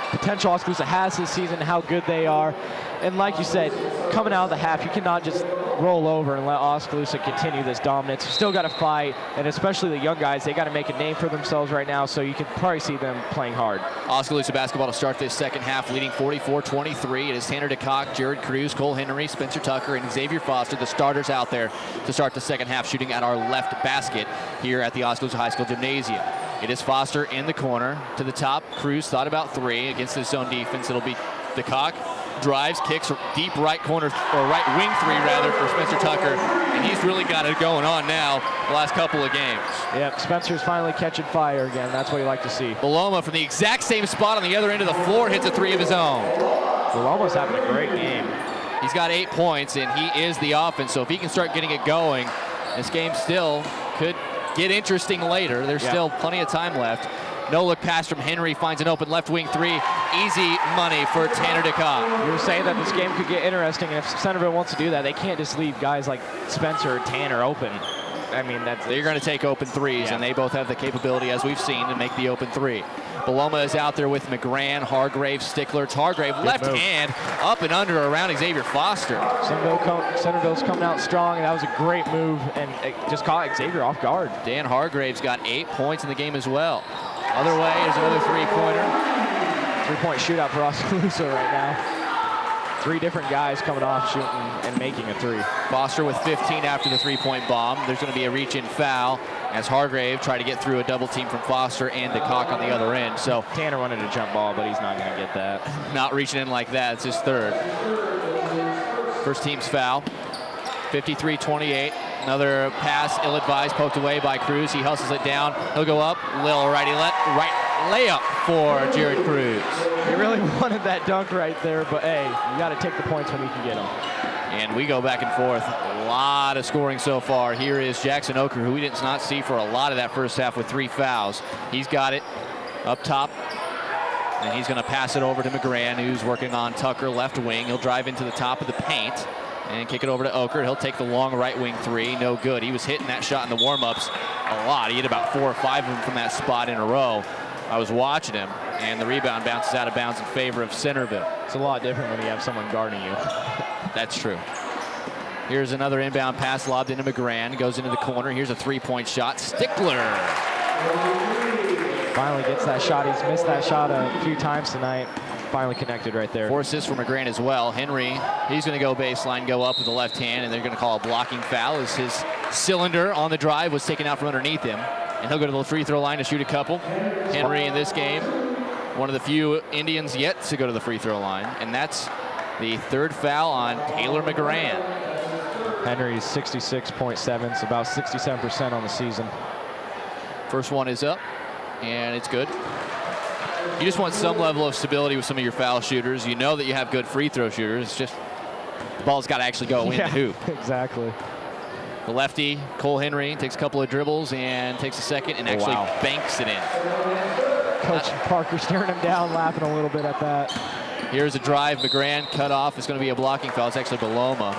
potential Oskaloosa has this season, how good they are. And like you said, coming out of the half, you cannot just roll over and let Oskaloosa continue this dominance. You still got to fight, and especially the young guys, they got to make a name for themselves right now, so you can probably see them playing hard. Oskaloosa basketball to start this second half, leading 44-23. It is Tanner DeCock, Jared Cruz, Cole Henry, Spencer Tucker, and Xavier Foster, the starters out there to start the second half, shooting at our left basket here at the Oskaloosa High School Gymnasium. It is Foster in the corner to the top. Cruz thought about 3 against the zone defense. It'll be DeCock. Drives, kicks, deep right corner, or right wing 3 rather, for Spencer Tucker, and he's really got it going on now the last couple of games. Yep, Spencer's finally catching fire again. That's what you like to see. Beloma from the exact same spot on the other end of the floor hits a 3 of his own. Beloma's having a great game. He's got 8 points, and he is the offense, so if he can start getting it going, this game still could get interesting later. There's still plenty of time left. No look pass from Henry, finds an open left wing 3. Easy money for Tanner DeCock. You were saying that this game could get interesting, and if Centerville wants to do that, they can't just leave guys like Spencer or Tanner open. I mean, they're going to take open 3s, and they both have the capability, as we've seen, to make the open 3. Beloma is out there with McGran, Hargrave, Stickler. It's Hargrave, left hand, up and under around Xavier Foster. Centerville's coming out strong, and that was a great move, and it just caught Xavier off guard. Dan Hargrave's got 8 points in the game as well. Other way is another 3-pointer. 3-point shootout for Oskaloosa right now. 3 different guys coming off shooting and making a 3. Foster with 15 after the 3-point bomb. There's going to be a reach-in foul as Hargrave tried to get through a double team from Foster and DeCock on the other end. So Tanner wanted a jump ball, but he's not going to get that. Not reaching in like that. It's his 3rd. First team's foul. 53-28. Another pass, ill-advised, poked away by Cruz. He hustles it down. He'll go up. Little right layup for Jared Cruz. He really wanted that dunk right there, but hey, you got to take the points when you can get them. And we go back and forth. A lot of scoring so far. Here is Jackson Oker, who we did not see for a lot of that first half with 3 fouls. He's got it up top. And he's going to pass it over to McGran, who's working on Tucker left wing. He'll drive into the top of the paint and kick it over to Oker. He'll take the long right wing 3. No good. He was hitting that shot in the warm-ups a lot. He hit about 4 or 5 of them from that spot in a row. I was watching him, and the rebound bounces out of bounds in favor of Centerville. It's a lot different when you have someone guarding you. That's true. Here's another inbound pass lobbed into McGran. Goes into the corner. Here's a 3-point shot. Stickler. Finally gets that shot. He's missed that shot a few times tonight. Finally connected right there. 4 assists for McGran as well. Henry, he's going to go baseline, go up with the left hand, and they're going to call a blocking foul as his cylinder on the drive was taken out from underneath him. And he'll go to the free throw line to shoot a couple. Henry in this game, one of the few Indians yet to go to the free throw line. And that's the 3rd foul on Taylor McGran. Henry's 66.7, so about 67% on the season. First one is up, and it's good. You just want some level of stability with some of your foul shooters. You know that you have good free throw shooters. It's just the ball's got to actually go in the hoop. Exactly. The lefty, Cole Henry, takes a couple of dribbles and takes a second and actually banks it in. Coach Parker staring him down, laughing a little bit at that. Here's a drive. McGran cut off. It's going to be a blocking foul. It's actually Beloma.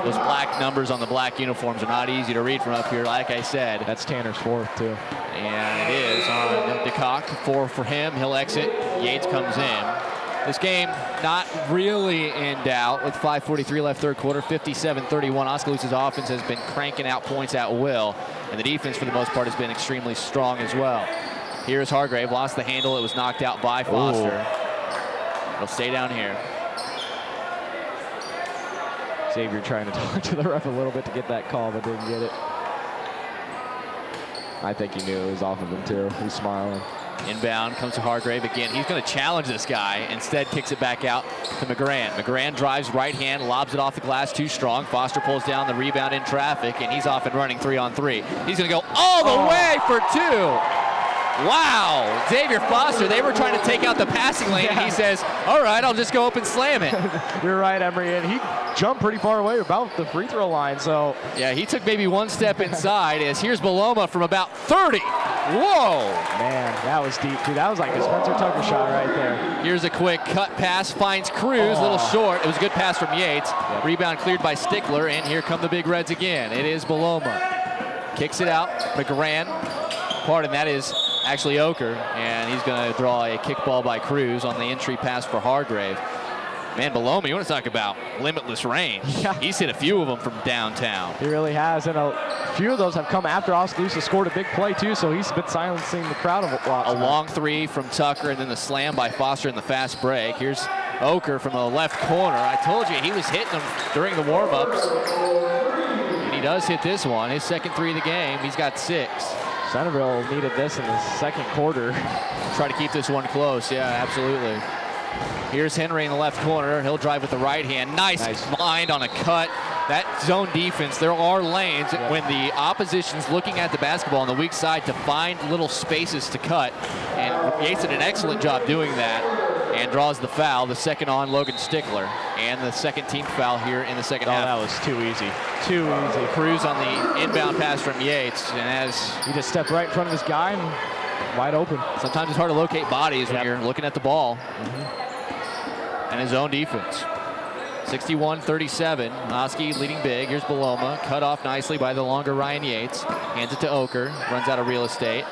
Those black numbers on the black uniforms are not easy to read from up here, like I said. That's Tanner's fourth, too. And it is on DeCock. 4 for him. He'll exit. Yates comes in. This game not really in doubt with 5:43 left third quarter, 57-31. Oskaloosa's offense has been cranking out points at will, and the defense for the most part has been extremely strong as well. Here's Hargrave, lost the handle. It was knocked out by Foster. Ooh. It'll stay down here. Xavier trying to talk to the ref a little bit to get that call, but didn't get it. I think he knew it was off of him too. He's smiling. Inbound comes to Hargrave again. He's going to challenge this guy. Instead, kicks it back out to McGran. McGran drives right hand, lobs it off the glass too strong. Foster pulls down the rebound in traffic, and he's off and running 3-on-3. He's going to go all the way for 2. Wow, Xavier Foster, they were trying to take out the passing lane, and he says, all right, I'll just go up and slam it. You're right, Emery, and he jumped pretty far away about the free throw line, so. Yeah, he took maybe one step inside, as here's Beloma from about 30. Whoa. Man, that was deep, too. That was like a Spencer Tucker shot right there. Here's a quick cut pass, finds Cruz, a little short. It was a good pass from Yates. Yep. Rebound cleared by Stickler, and here come the Big Reds again. It is Beloma. Kicks it out, McGran. Pardon, that is actually Oker, and he's going to draw a kickball by Cruz on the entry pass for Hargrave. Man, Beloma, you want to talk about limitless range. Yeah. He's hit a few of them from downtown. He really has, and a few of those have come after Oskaloosa scored a big play, too, so he's been silencing the crowd a lot. A long three from Tucker, and then the slam by Foster in the fast break. Here's Oker from the left corner. I told you, he was hitting them during the warm-ups. And he does hit this one, his second three of the game. He's got 6. Centerville needed this in the second quarter. Try to keep this one close. Yeah, absolutely. Here's Henry in the left corner. He'll drive with the right hand. Nice blind on a cut. That zone defense, there are lanes when the opposition's looking at the basketball on the weak side to find little spaces to cut. And Yates did an excellent job doing that and draws the foul, the second on Logan Stickler. And the second team foul here in the second half. That was too easy. Too easy. Cruz on the inbound pass from Yates. And as he just stepped right in front of his guy and wide open. Sometimes it's hard to locate bodies when you're looking at the ball. And his own defense. 61-37. Oski leading big. Here's Beloma. Cut off nicely by the longer Ryan Yates. Hands it to Oker. Runs out of real estate.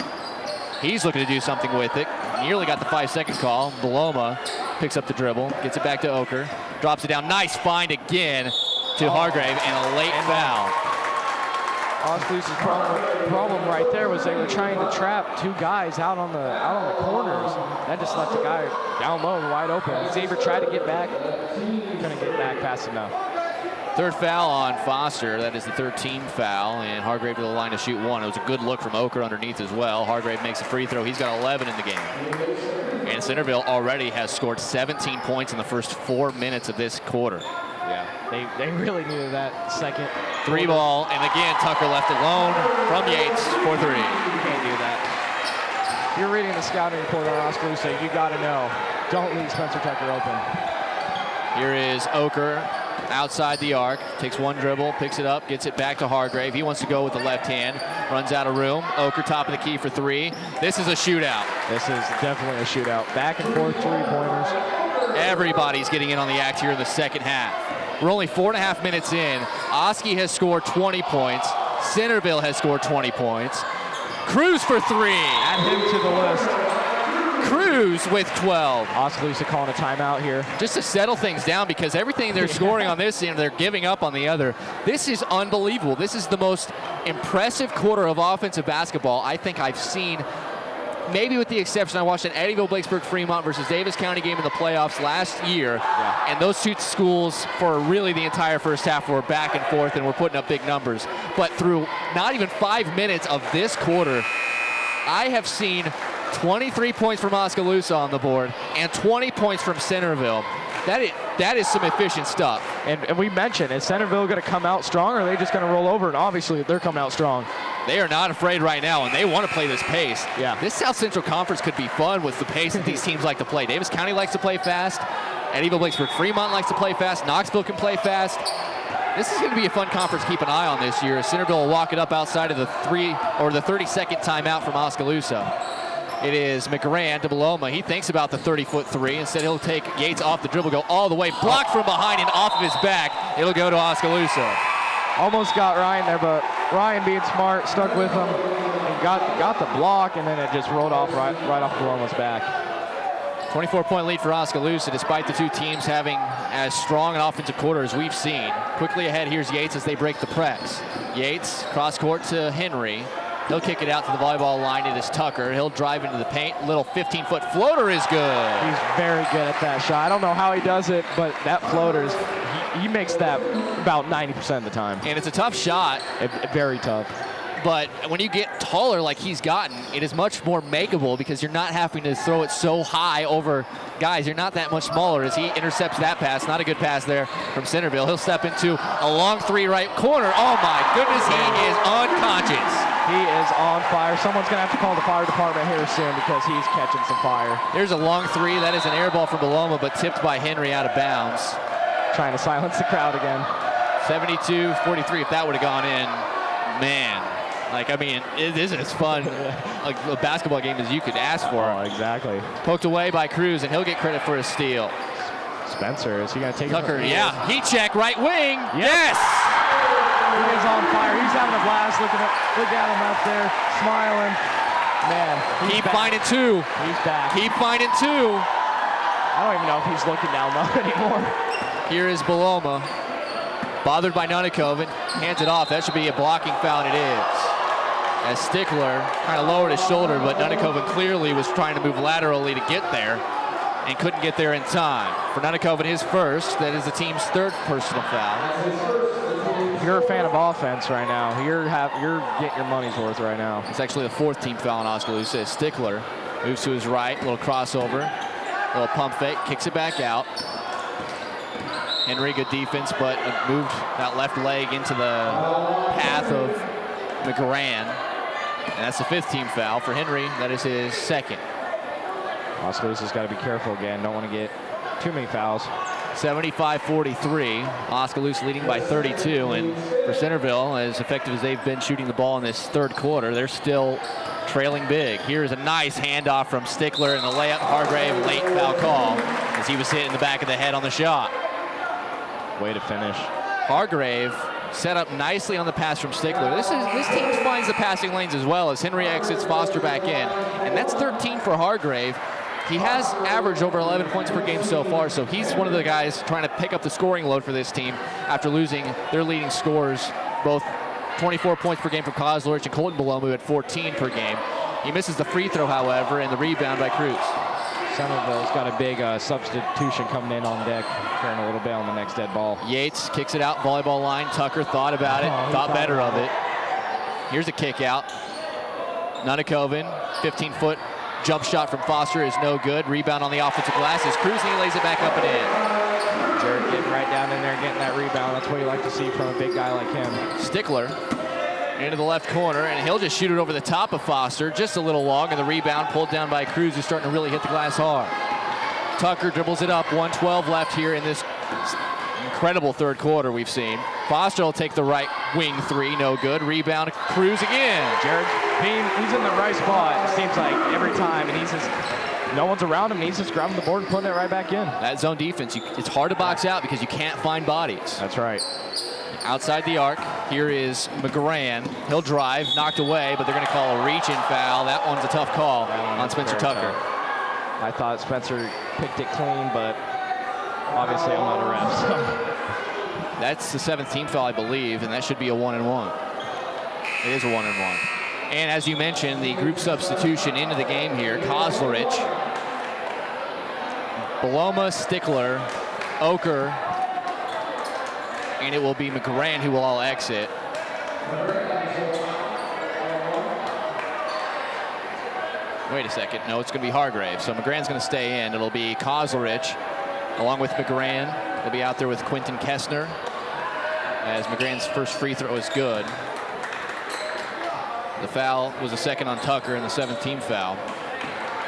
He's looking to do something with it. Nearly got the 5-second call. Beloma picks up the dribble. Gets it back to Oker. Drops it down. Nice find again to Hargrave and a late foul. Oskaloosa's problem right there was they were trying to trap 2 guys out on the corners. That just left the guy down low and wide open. Xavier tried to get back, couldn't get back fast enough. Third foul on Foster. That is the 13th foul, and Hargrave to the line to shoot 1. It was a good look from Oker underneath as well. Hargrave makes a free throw. He's got 11 in the game. And Centerville already has scored 17 points in the first 4 minutes of this quarter. Yeah, they really needed that second. 3 ball, and again, Tucker left alone from Yates for 3. Can't do that. You're reading the scouting report on Oskaloosa, you got to know. Don't leave Spencer Tucker open. Here is Oker outside the arc, takes 1 dribble, picks it up, gets it back to Hargrave. He wants to go with the left hand, runs out of room. Oker top of the key for 3. This is a shootout. This is definitely a shootout. Back and forth 3-pointers. Everybody's getting in on the act here in the second half. We're only 4.5 minutes in. Oski has scored 20 points. Centerville has scored 20 points. Cruz for 3. Add him to the list. Cruz with 12. Oskaloosa calling a timeout here. Just to settle things down, because everything they're scoring on this end, they're giving up on the other. This is unbelievable. This is the most impressive quarter of offensive basketball I think I've seen. Maybe with the exception, I watched an Eddyville, Blacksburg, Fremont versus Davis County game in the playoffs last year. Yeah. And those 2 schools for really the entire first half were back and forth and were putting up big numbers. But through not even 5 minutes of this quarter, I have seen 23 points from Oskaloosa on the board and 20 points from Centerville. That is some efficient stuff. And we mentioned, is Centerville going to come out strong, or are they just going to roll over? And obviously, they're coming out strong. They are not afraid right now, and they want to play this pace. Yeah. This South Central Conference could be fun with the pace that these teams like to play. Davis County likes to play fast. Eddyville, Blacksburg, Fremont likes to play fast. Knoxville can play fast. This is going to be a fun conference to keep an eye on this year. Centerville will walk it up outside of the 30-second timeout from Oskaloosa. It is McGran to Beloma. He thinks about the 30-foot three. Instead, he'll take Yates off the dribble, go all the way, blocked from behind and off of his back. It'll go to Oskaloosa. Almost got Ryan there, but Ryan being smart, stuck with him, and got the block, and then it just rolled off right off Beloma's back. 24-point lead for Oskaloosa, despite the two teams having as strong an offensive quarter as we've seen. Quickly ahead, here's Yates as they break the press. Yates, cross court to Henry. He'll kick it out to the volleyball line. It is Tucker. He'll drive into the paint. Little 15-foot floater is good. He's very good at that shot. I don't know how he does it, but that floater is, he makes that about 90% of the time. And it's a tough shot. Very tough. But when you get taller like he's gotten, it is much more makeable because you're not having to throw it so high over guys. You're not that much smaller as he intercepts that pass. Not a good pass there from Centerville. He'll step into a long three right corner. Oh my goodness, he is unconscious. He is on fire. Someone's going to have to call the fire department here soon because he's catching some fire. There's a long three. That is an air ball from Beloma, but tipped by Henry out of bounds. Trying to silence the crowd again. 72-43. If that would have gone in, man. Like, I mean, it isn't as fun like a basketball game as you could ask for. Oh, exactly. Poked away by Cruz, and he'll get credit for a steal. Spencer, is he going to take Tucker, yeah. Heat check, right wing. Yep. Yes! He is on fire. He's having a blast. Look at him up there, smiling. Man, keep finding two. He's back. Keep finding two. I don't even know if he's looking down low anymore. Here is Beloma. Bothered by Nunikoven. Hands it off. That should be a blocking foul, and it is. As Stickler kind of lowered his shoulder, but Nunikoven clearly was trying to move laterally to get there and couldn't get there in time. For Nunikoven, his first. That is the team's third personal foul. If you're a fan of offense right now, you're getting your money's worth right now. It's actually the fourth team foul on Oskaloosa. As Stickler moves to his right, little crossover, little pump fake, kicks it back out. Henry, good defense, but moved that left leg into the path of McGran. And that's the fifth team foul for Henry. That is his second. Oskaloosa's got to be careful again. Don't want to get too many fouls. 75-43. Oskaloosa leading by 32. And for Centerville, as effective as they've been shooting the ball in this third quarter, they're still trailing big. Here's a nice handoff from Stickler, and the layup. Hargrave, late foul call as he was hit in the back of the head on the shot. Way to finish. Hargrave set up nicely on the pass from Stickler. This team finds the passing lanes as well as Henry exits Foster back in. And that's 13 for Hargrave. He has averaged over 11 points per game so far, so he's one of the guys trying to pick up the scoring load for this team after losing their leading scorers, both 24 points per game for Kozlerich and Colton Beloma at 14 per game. He misses the free throw, however, and the rebound by Cruz. Centerville's got a big substitution coming in on deck here in a little bit on the next dead ball. Yates kicks it out, volleyball line. Tucker thought about it, thought better of it. Here's a kick out. Nunikoven, 15-foot jump shot from Foster is no good. Rebound on the offensive glass is Cruz, and he lays it back up and in. Jared getting right down in there and getting that rebound. That's what you like to see from a big guy like him. Stickler into the left corner, and he'll just shoot it over the top of Foster, just a little long, and the rebound pulled down by Cruz, who's starting to really hit the glass hard. Tucker dribbles it up, 1:12 left here in this incredible third quarter we've seen. Foster will take the right wing three, no good. Rebound, Cruz again. Jared, he's in the right spot, it seems like, every time, and he's just, no one's around him, and he's just grabbing the board and putting it right back in. That zone defense, it's hard to box out because you can't find bodies. That's right. Outside the arc, here is McGran. He'll drive, knocked away, but they're going to call a reach-in foul. That one's a tough call on Spencer Tucker. Tough. I thought Spencer picked it clean, but obviously I'm not a ref. So. That's the 7th team foul, I believe, and that should be a 1-and-1. It is a 1-and-1. And as you mentioned, the group substitution into the game here, Kozlerich, Beloma, Stickler, Oker, and it will be McGran who will all exit. Wait a second. No, it's going to be Hargrave. So McGran's going to stay in. It'll be Kozlerich, along with McGran. They'll be out there with Quentin Kessner, as McGran's first free throw is good. The foul was a second on Tucker and the 7th team foul.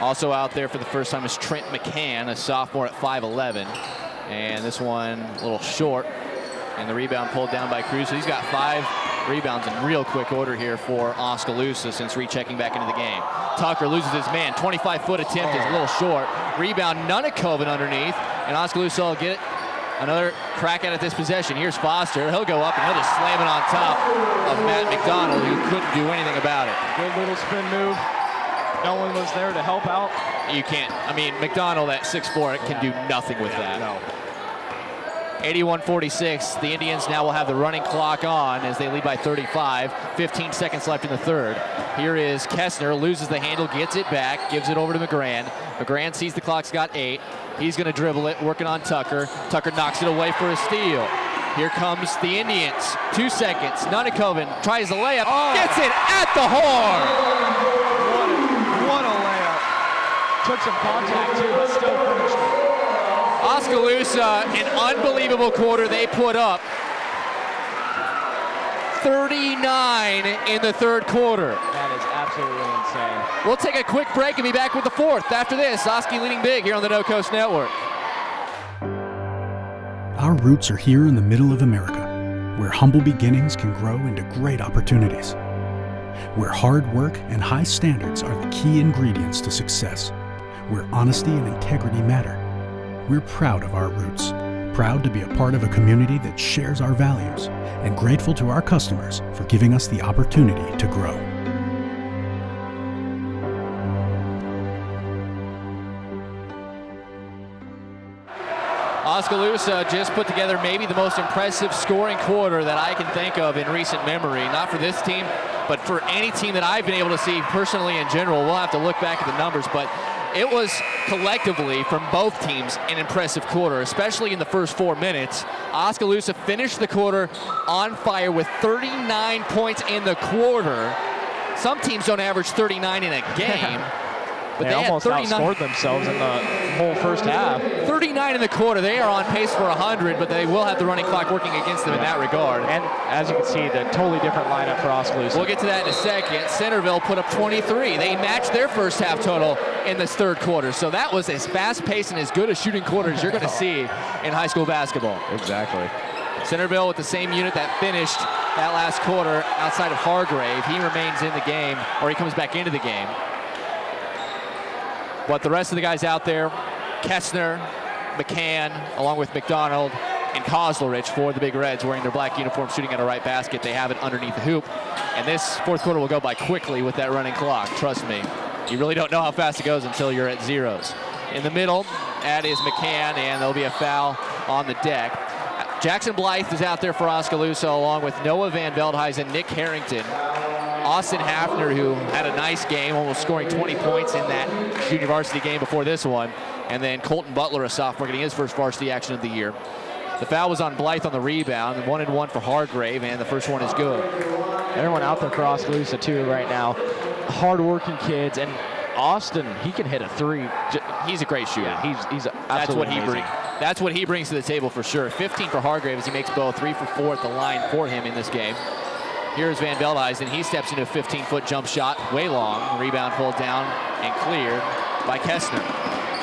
Also out there for the first time is Trent McCann, a sophomore at 5'11". And this one a little short. And the rebound pulled down by Cruz. So he's got 5 rebounds in real quick order here for Oskaloosa since rechecking back into the game. Tucker loses his man. 25-foot attempt is a little short. Rebound, Nunakoven underneath. And Oskaloosa will get another crack at this possession. Here's Foster. He'll go up and he'll just slam it on top of Matt McDonald, who couldn't do anything about it. Good little spin move. No one was there to help out. You can't. I mean, McDonald at 6'4" can do nothing with that. No. 81-46. The Indians now will have the running clock on as they lead by 35. 15 seconds left in the third. Here is Kessner, loses the handle, gets it back, gives it over to McGran. McGran sees the clock's got 8. He's going to dribble it, working on Tucker. Tucker knocks it away for a steal. Here comes the Indians. 2 seconds. Nunakoven tries the layup, gets it at the horn. What a layup. Took some contact too, but still finished it. Oskaloosa, an unbelievable quarter they put up. 39 in the third quarter. That is absolutely insane. We'll take a quick break and be back with the fourth. After this, Oski leading big here on the No Coast Network. Our roots are here in the middle of America, where humble beginnings can grow into great opportunities. Where hard work and high standards are the key ingredients to success. Where honesty and integrity matter. We're proud of our roots, proud to be a part of a community that shares our values, and grateful to our customers for giving us the opportunity to grow. Oskaloosa just put together maybe the most impressive scoring quarter that I can think of in recent memory. Not for this team, but for any team that I've been able to see personally in general. We'll have to look back at the numbers, but it was collectively from both teams an impressive quarter, especially in the first 4 minutes. Oskaloosa finished the quarter on fire with 39 points in the quarter. Some teams don't average 39 in a game. But they almost outscored themselves in the whole first half. 39 in the quarter. They are on pace for 100, but they will have the running clock working against them in that regard. And as you can see, the totally different lineup for Oskaloosa. We'll get to that in a second. Centerville put up 23. They matched their first half total in this third quarter. So that was as fast-paced and as good a shooting quarter as you're going to see in high school basketball. Exactly. Centerville with the same unit that finished that last quarter outside of Hargrave. He remains in the game, or he comes back into the game. But the rest of the guys out there, Kessner, McCann, along with McDonald, and Kozlerich for the Big Reds wearing their black uniforms, shooting at a right basket. They have it underneath the hoop. And this fourth quarter will go by quickly with that running clock, trust me. You really don't know how fast it goes until you're at zeros. In the middle, that is McCann, and there'll be a foul on the deck. Jackson Blythe is out there for Oskaloosa, along with Noah Van Veldhuizen, Nick Harrington, Austin Hafner, who had a nice game, almost scoring 20 points in that junior varsity game before this one. And then Colton Butler, a sophomore, getting his first varsity action of the year. The foul was on Blythe on the rebound, and 1-and-1 for Hargrave, and the first one is good. Everyone out there for Oskaloosa, too, right now. Hard-working kids, and Austin, he can hit a 3. He's a great shooter. Yeah, he's That's what he amazing. brings. That's what he brings to the table for sure. 15 for Hargrave as he makes both 3 for 4 at the line for him in this game. Here's Van Veldhuizen. He steps into a 15-foot jump shot, way long. Rebound pulled down and cleared by Kessner.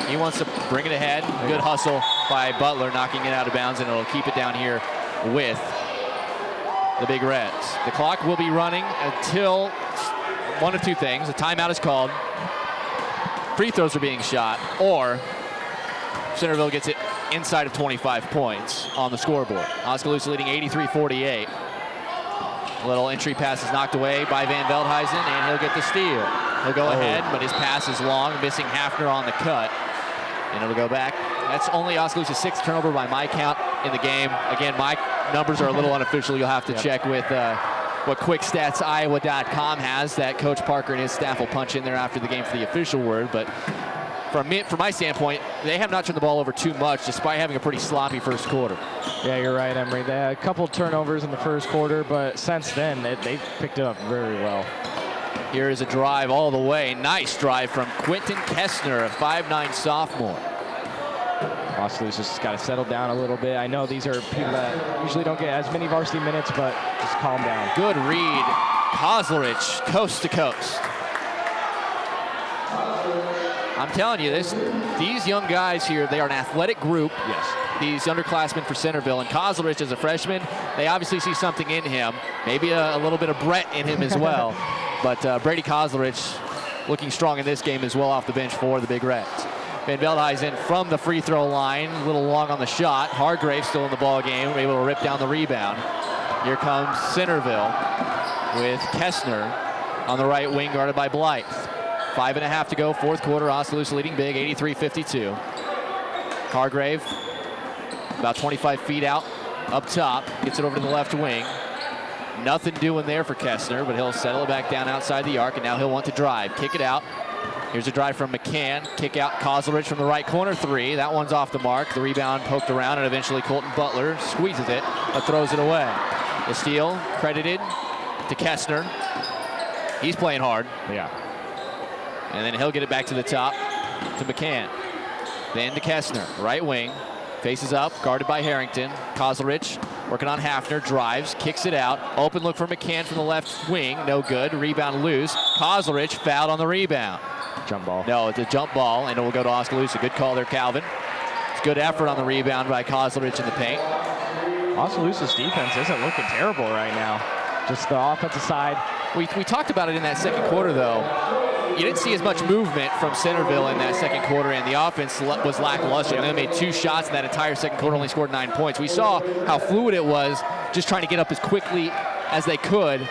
He wants to bring it ahead. Good hustle by Butler, knocking it out of bounds, and it'll keep it down here with the Big Reds. The clock will be running until one of two things. A timeout is called, free throws are being shot, or Centerville gets it inside of 25 points on the scoreboard. Oskaloosa leading 83-48. Little entry pass is knocked away by Van Veldhuizen, and he'll get the steal. He'll go ahead, but his pass is long, missing Hafner on the cut. And it'll go back. That's only Oskaloosa's 6th turnover by my count in the game. Again, my numbers are a little unofficial. You'll have to check with what QuickStatsIowa.com has. That Coach Parker and his staff will punch in there after the game for the official word. But from my standpoint, they have not turned the ball over too much, despite having a pretty sloppy first quarter. Yeah, you're right, Emery. They had a couple turnovers in the first quarter, but since then, they picked it up very well. Here is a drive all the way. Nice drive from Quentin Kessner, a 5'9" sophomore. Oskaloosa's just got to settle down a little bit. I know these are people that usually don't get as many varsity minutes, but just calm down. Good read. Kozlerich, coast to coast. I'm telling you, these young guys here, they are an athletic group. Yes. These underclassmen for Centerville. And Kozlerich, as a freshman, they obviously see something in him. Maybe a little bit of Brett in him as well. But Brady Kozlerich looking strong in this game as well off the bench for the Big Reds. Van Veldhuizen from the free throw line, a little long on the shot. Hargrave still in the ball game, able to rip down the rebound. Here comes Centerville with Kessner on the right wing, guarded by Blythe. 5.5 to go, fourth quarter. Oskaloosa leading big, 83-52. Hargrave, about 25 feet out, up top, gets it over to the left wing. Nothing doing there for Kessner, but he'll settle it back down outside the arc, and now he'll want to drive. Kick it out. Here's a drive from McCann. Kick out Kozlerich from the right corner, three. That one's off the mark. The rebound poked around, and eventually Colton Butler squeezes it, but throws it away. The steal credited to Kessner. He's playing hard. Yeah. And then he'll get it back to the top to McCann. Then to Kessner, right wing. Faces up, guarded by Harrington. Kozlerich working on Hafner, drives, kicks it out. Open look for McCann from the left wing, no good. Rebound loose. Kozlerich fouled on the rebound. Jump ball. No, it's a jump ball, and it will go to Oskaloosa. Good call there, Calvin. It's good effort on the rebound by Kozlerich in the paint. Oskaloosa's defense isn't looking terrible right now. Just the offensive side. We talked about it in that second quarter, though. You didn't see as much movement from Centerville in that second quarter, and the offense was lackluster. They made 2 shots in that entire second quarter, only scored 9 points. We saw how fluid it was, just trying to get up as quickly as they could,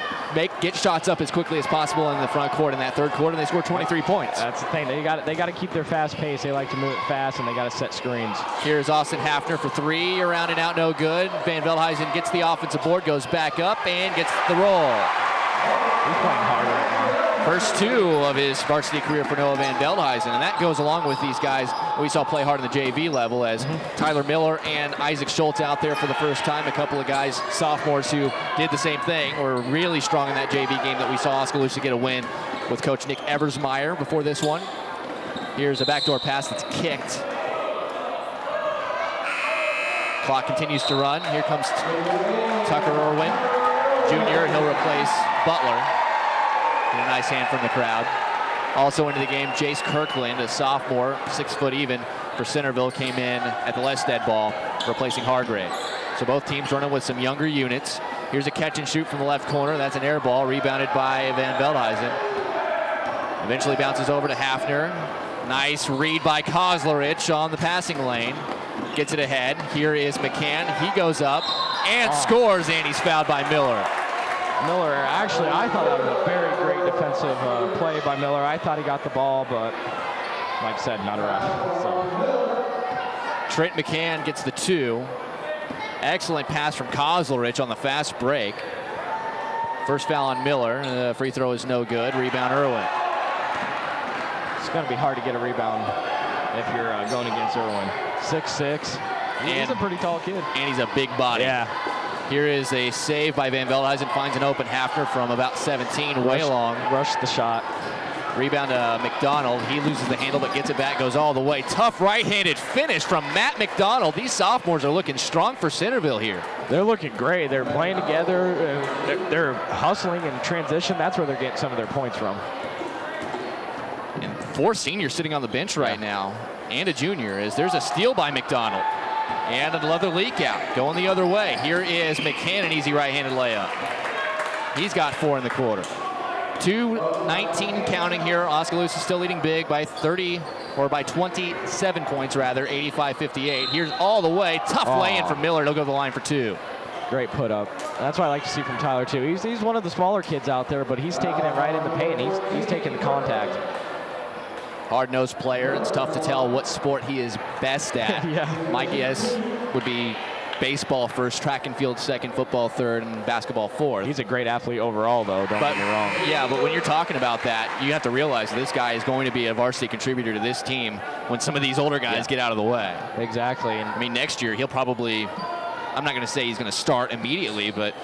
get shots up as quickly as possible in the front court in that third quarter, and they scored 23 points. That's the thing. They got to keep their fast pace. They like to move it fast, and they got to set screens. Here's Austin Hafner for 3, around and out, no good. Van Veldhuizen gets the offensive board, goes back up, and gets the roll. He's playing hard right now. First 2 of his varsity career for Noah Van Veldhuizen, and that goes along with these guys we saw play hard in the JV level, as Tyler Miller and Isaac Schultz out there for the first time. A couple of guys, sophomores, who did the same thing, were really strong in that JV game that we saw Oskaloosa get a win with Coach Nick Eversmeyer before this one. Here's a backdoor pass that's kicked. Clock continues to run. Here comes Tucker Irwin Jr. He'll replace Butler. And a nice hand from the crowd. Also into the game, Jace Kirkland, a sophomore, 6 foot even for Centerville, came in at the Lestad ball, replacing Hargrave. So both teams running with some younger units. Here's a catch and shoot from the left corner. That's an air ball, rebounded by Van Veldhuizen. Eventually bounces over to Hafner. Nice read by Kozlerich on the passing lane. Gets it ahead. Here is McCann. He goes up and scores, and he's fouled by Miller. Miller, actually, I thought that was a very great defensive play by Miller. I thought he got the ball, but like I said, not a ref. So. Trent McCann gets the 2. Excellent pass from Kozlerich on the fast break. First foul on Miller. The free throw is no good. Rebound Irwin. It's going to be hard to get a rebound if you're going against Irwin. 6'6". He's a pretty tall kid. And he's a big body. Yeah. Here is a save by Van Veldhuizen, finds an open Hafner from about 17, way long. Rushed the shot. Rebound to McDonald. He loses the handle, but gets it back, goes all the way. Tough right-handed finish from Matt McDonald. These sophomores are looking strong for Centerville here. They're looking great. They're playing together. They're hustling in transition. That's where they're getting some of their points from. And 4 seniors sitting on the bench right now, and a junior, as there's a steal by McDonald. And another leak out, going the other way. Here is McCann, an easy right-handed layup. He's got 4 in the quarter. 2:19 counting here. Oskaloosa still leading big by 30, or by 27 points rather, 85-58. Here's all the way, tough lay-in from Miller. He'll go to the line for 2. Great put up. That's what I like to see from Tyler too. He's one of the smaller kids out there, but he's taking it right in the paint. He's taking the contact. Hard-nosed player. It's tough to tell what sport he is best at. Yeah. My guess would be baseball first, track and field second, football third, and basketball fourth. He's a great athlete overall, though, don't get me wrong. Yeah, but when you're talking about that, you have to realize this guy is going to be a varsity contributor to this team when some of these older guys get out of the way. Exactly. I mean, next year, he'll probably, I'm not going to say he's going to start immediately, but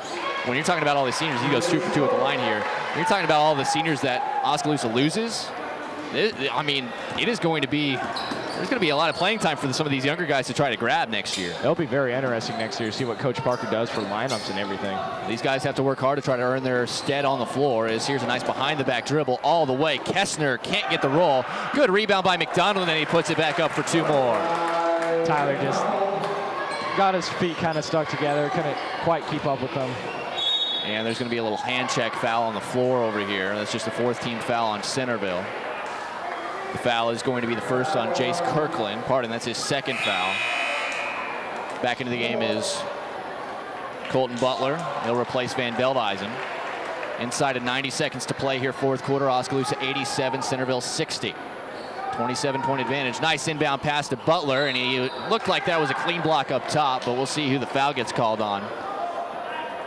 when you're talking about all the seniors, he goes 2 for 2 at the line here. When you're talking about all the seniors that Oskaloosa loses, I mean, it is going to be There's going to be a lot of playing time for some of these younger guys to try to grab next year. It'll be very interesting next year to see what Coach Parker does for lineups and everything. These guys have to work hard to try to earn their stead on the floor. Here's a nice behind-the-back dribble all the way. Kessner can't get the roll. Good rebound by McDonald, and he puts it back up for 2 more. Tyler just got his feet kind of stuck together, couldn't quite keep up with them. And there's going to be a little hand check foul on the floor over here. That's just a 4th team foul on Centerville. The foul is going to be the first on Jace Kirkland. That's his 2nd foul. Back into the game is Colton Butler. He'll replace Van Veldhuizen. Inside of 90 seconds to play here, 4th quarter. Oskaloosa 87, Centerville 60. 27-point advantage. Nice inbound pass to Butler, and he looked like that was a clean block up top, but we'll see who the foul gets called on.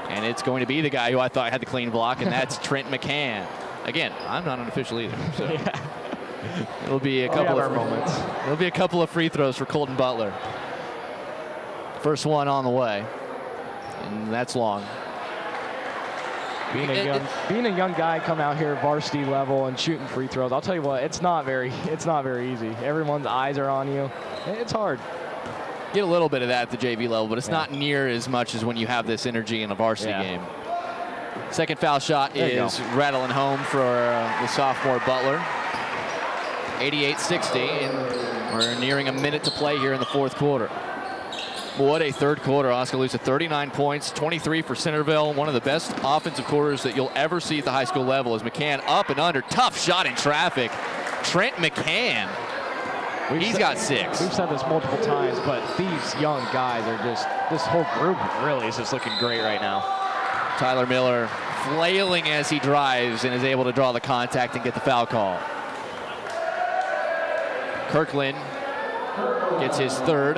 And it's going to be the guy who I thought had the clean block, and that's Trent McCann. Again, I'm not an official either, so it'll be a couple of moments. It'll be a couple of free throws for Colton Butler. First one on the way, and that's long. Being a young guy coming out here varsity level and shooting free throws, I'll tell you what, it's not very easy. Everyone's eyes are on you. It's hard. Get a little bit of that at the JV level, but it's not near as much as when you have this energy in a varsity game. Second foul shot is rattling home for the sophomore Butler. 88-60, and we're nearing a minute to play here in the 4th quarter. What a 3rd quarter. Oskaloosa 39 points, 23 for Centerville. One of the best offensive quarters that you'll ever see at the high school level is McCann up and under. Tough shot in traffic. Trent McCann. He's got 6. We've said this multiple times, but these young guys are just, this whole group really is just looking great right now. Tyler Miller flailing as he drives and is able to draw the contact and get the foul call. Kirkland gets his 3rd.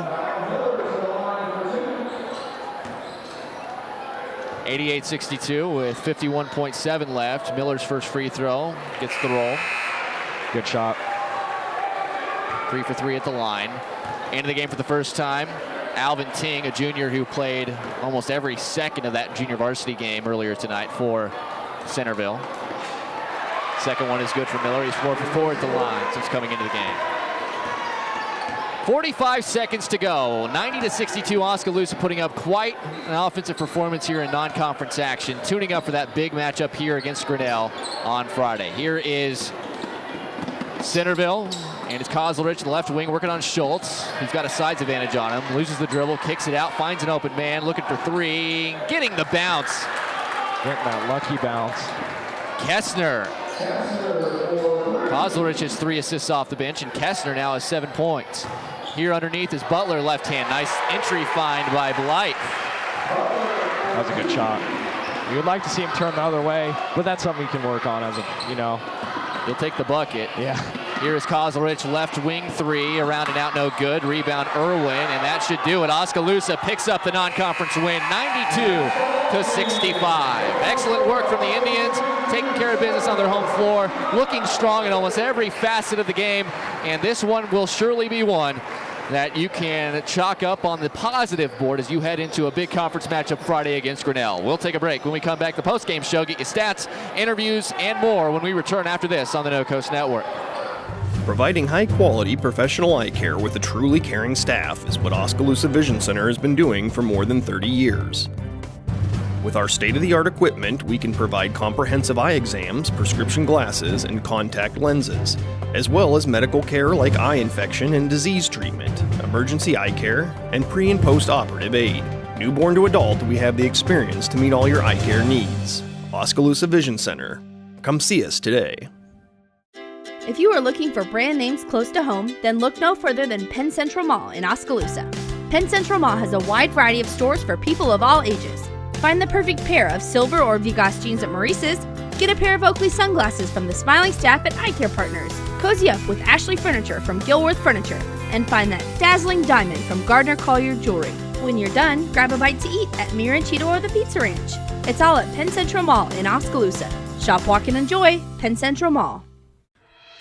88-62 with 51.7 left. Miller's first free throw gets the roll. Good shot. 3 for 3 at the line. Into the game for the first time. Alvin Ting, a junior who played almost every second of that junior varsity game earlier tonight for Centerville. Second one is good for Miller. He's 4 for 4 at the line since coming into the game. 45 seconds to go. 90-62, Oskaloosa putting up quite an offensive performance here in non-conference action. Tuning up for that big matchup here against Grinnell on Friday. Here is Centerville, and it's Kozlerich, the left wing, working on Schultz. He's got a size advantage on him. Loses the dribble, kicks it out, finds an open man, looking for 3, getting the bounce. Getting that lucky bounce. Kessner. Kozlerich has 3 assists off the bench, and Kessner now has 7 points. Here underneath is Butler, left hand. Nice entry find by Blythe. That was a good shot. You would like to see him turn the other way, but that's something you can work on as a, you know. He'll take the bucket. Yeah. Here is Kozlerich, left wing 3, around and out, no good. Rebound Irwin, and that should do it. Oskaloosa picks up the non-conference win, 92-65. Excellent work from the Indians, taking care of business on their home floor, looking strong in almost every facet of the game, and this one will surely be one that you can chalk up on the positive board as you head into a big conference matchup Friday against Grinnell. We'll take a break. When we come back, the post-game show, get you stats, interviews, and more when we return after this on the No Coast Network. Providing high-quality professional eye care with a truly caring staff is what Oskaloosa Vision Center has been doing for more than 30 years. With our state-of-the-art equipment, we can provide comprehensive eye exams, prescription glasses, and contact lenses, as well as medical care like eye infection and disease treatment, emergency eye care, and pre- and post-operative aid. Newborn to adult, we have the experience to meet all your eye care needs. Oskaloosa Vision Center. Come see us today. If you are looking for brand names close to home, then look no further than Penn Central Mall in Oskaloosa. Penn Central Mall has a wide variety of stores for people of all ages. Find the perfect pair of silver or Vigas jeans at Maurice's. Get a pair of Oakley sunglasses from the smiling staff at Eye Care Partners. Cozy up with Ashley Furniture from Gilworth Furniture. And find that dazzling diamond from Gardner Collier Jewelry. When you're done, grab a bite to eat at Miranchito or the Pizza Ranch. It's all at Penn Central Mall in Oskaloosa. Shop, walk, and enjoy Penn Central Mall.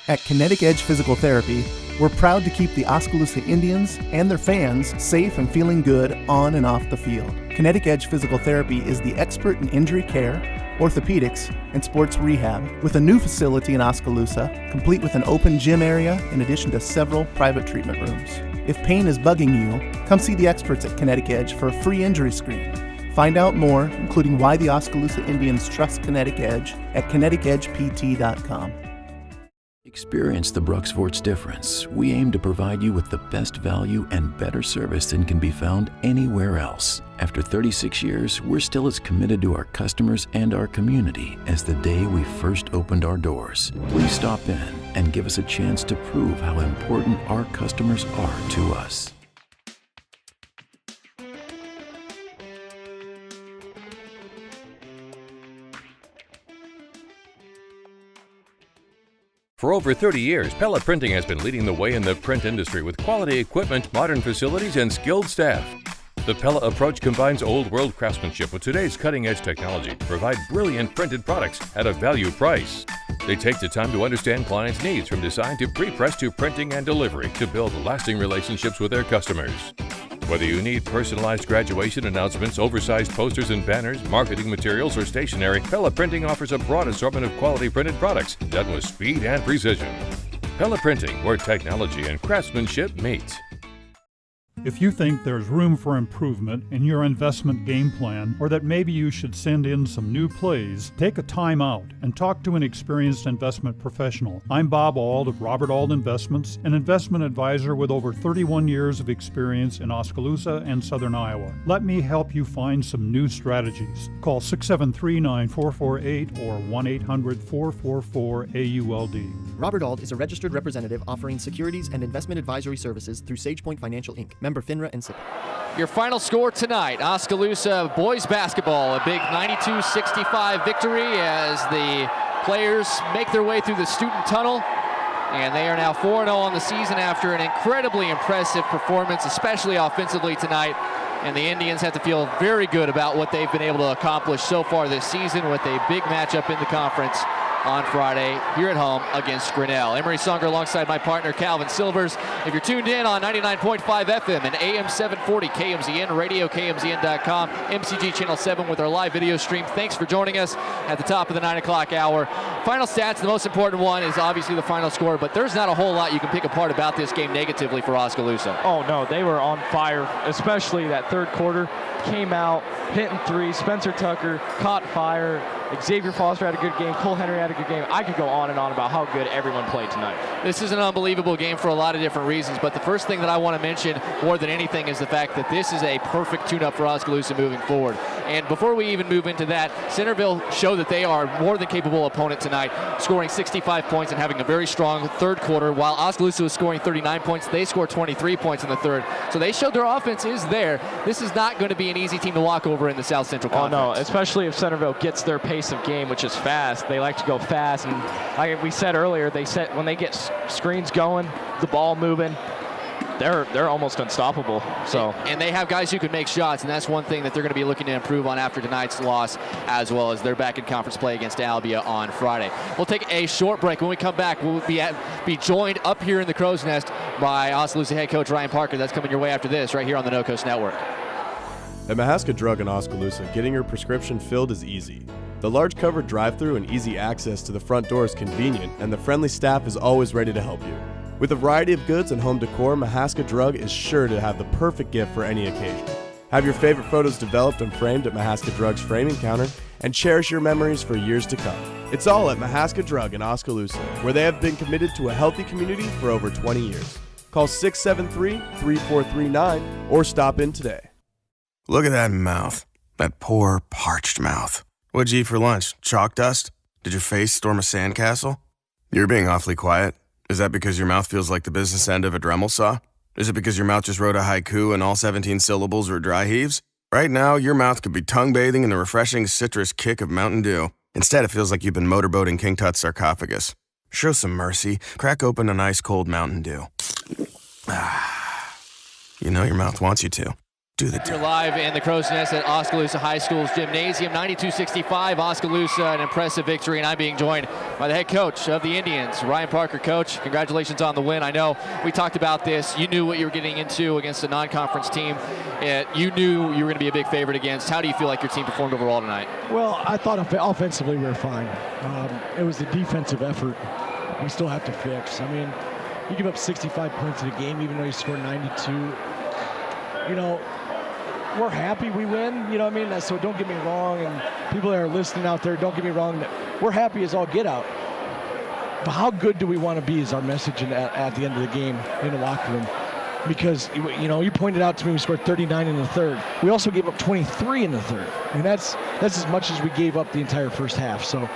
At Kinetic Edge Physical Therapy, we're proud to keep the Oskaloosa Indians and their fans safe and feeling good on and off the field. Kinetic Edge Physical Therapy is the expert in injury care, orthopedics, and sports rehab, with a new facility in Oskaloosa, complete with an open gym area in addition to several private treatment rooms. If pain is bugging you, come see the experts at Kinetic Edge for a free injury screen. Find out more, including why the Oskaloosa Indians trust Kinetic Edge, at kineticedgept.com. Experience the Bruxfort's difference. We aim to provide you with the best value and better service than can be found anywhere else. After 36 years, we're still as committed to our customers and our community as the day we first opened our doors. Please stop in and give us a chance to prove how important our customers are to us. For over 30 years, Pella Printing has been leading the way in the print industry with quality equipment, modern facilities, and skilled staff. The Pella approach combines old-world craftsmanship with today's cutting-edge technology to provide brilliant printed products at a value price. They take the time to understand clients' needs from design to pre-press to printing and delivery to build lasting relationships with their customers. Whether you need personalized graduation announcements, oversized posters and banners, marketing materials, or stationery, Pella Printing offers a broad assortment of quality printed products done with speed and precision. Pella Printing, where technology and craftsmanship meet. If you think there's room for improvement in your investment game plan, or that maybe you should send in some new plays, take a time out and talk to an experienced investment professional. I'm Bob Auld of Robert Auld Investments, an investment advisor with over 31 years of experience in Oskaloosa and Southern Iowa. Let me help you find some new strategies. Call 673-9448 or 1-800-444-AULD. Robert Auld is a registered representative offering securities and investment advisory services through SagePoint Financial Inc., member FINRA and SIPC. Your final score tonight, Oskaloosa boys basketball, a big 92-65 victory as the players make their way through the student tunnel. And they are now 4-0 on the season after an incredibly impressive performance, especially offensively tonight. And the Indians have to feel very good about what they've been able to accomplish so far this season with a big matchup in the conference on Friday here at home against Grinnell. Emery Songer alongside my partner Calvin Silvers. If you're tuned in on 99.5 FM and AM 740 KMZN Radio, KMZN.com, MCG Channel 7 with our live video stream, thanks for joining us at the top of the 9 o'clock hour. Final stats, the most important one is obviously the final score, but there's not a whole lot you can pick apart about this game negatively for Oskaloosa. Oh no, they were on fire, especially that third quarter. Came out, hitting three. Spencer Tucker caught fire. Xavier Foster had a good game. Cole Henry had a good game. I could go on and on about how good everyone played tonight. This is an unbelievable game for a lot of different reasons, but the first thing that I want to mention more than anything is the fact that this is a perfect tune-up for Oskaloosa moving forward. And before we even move into that, Centerville showed that they are more than capable opponent tonight, scoring 65 points and having a very strong third quarter. While Oskaloosa was scoring 39 points, they scored 23 points in the third. So they showed their offense is there. This is not going to be an easy team to walk over in the South Central Conference. Oh no, especially if Centerville gets their pace of game, which is fast. They like to go fast, and like we said earlier, when they get screens going, the ball moving, they're almost unstoppable. So and they have guys who can make shots, and that's one thing that they're going to be looking to improve on after tonight's loss, as well as they're back in conference play against Albia on Friday. We'll take a short break. When we come back, we'll be joined up here in the Crow's Nest by Oskaloosa head coach Ryan Parker. That's coming your way after this, right here on the No Coast Network. At Mahaska Drug in Oskaloosa, getting your prescription filled is easy. The large covered drive-thru and easy access to the front door is convenient, and the friendly staff is always ready to help you. With a variety of goods and home decor, Mahaska Drug is sure to have the perfect gift for any occasion. Have your favorite photos developed and framed at Mahaska Drug's framing counter, and cherish your memories for years to come. It's all at Mahaska Drug in Oskaloosa, where they have been committed to a healthy community for over 20 years. Call 673-3439 or stop in today. Look at that mouth. That poor, parched mouth. What'd you eat for lunch? Chalk dust? Did your face storm a sandcastle? You're being awfully quiet. Is that because your mouth feels like the business end of a Dremel saw? Is it because your mouth just wrote a haiku and all 17 syllables were dry heaves? Right now, your mouth could be tongue-bathing in the refreshing citrus kick of Mountain Dew. Instead, it feels like you've been motorboating King Tut's sarcophagus. Show some mercy. Crack open an ice-cold Mountain Dew. You know your mouth wants you to. Do the You're live in the Crow's Nest at Oskaloosa High School's gymnasium, 92-65, Oskaloosa, an impressive victory, and I'm being joined by the head coach of the Indians, Ryan Parker. Coach, congratulations on the win. I know we talked about this. You knew what you were getting into against a non-conference team. You knew you were going to be a big favorite against. How do you feel like your team performed overall tonight? Well, I thought offensively we were fine. It was the defensive effort we still have to fix. I mean, you give up 65 points in a game, even though you scored 92. You know, we're happy we win, you know what I mean? So don't get me wrong, and people that are listening out there, don't get me wrong, we're happy as all get out. But how good do we want to be is our message at the end of the game in the locker room. Because, you know, you pointed out to me we scored 39 in the third. We also gave up 23 in the third. And that's as much as we gave up the entire first half. So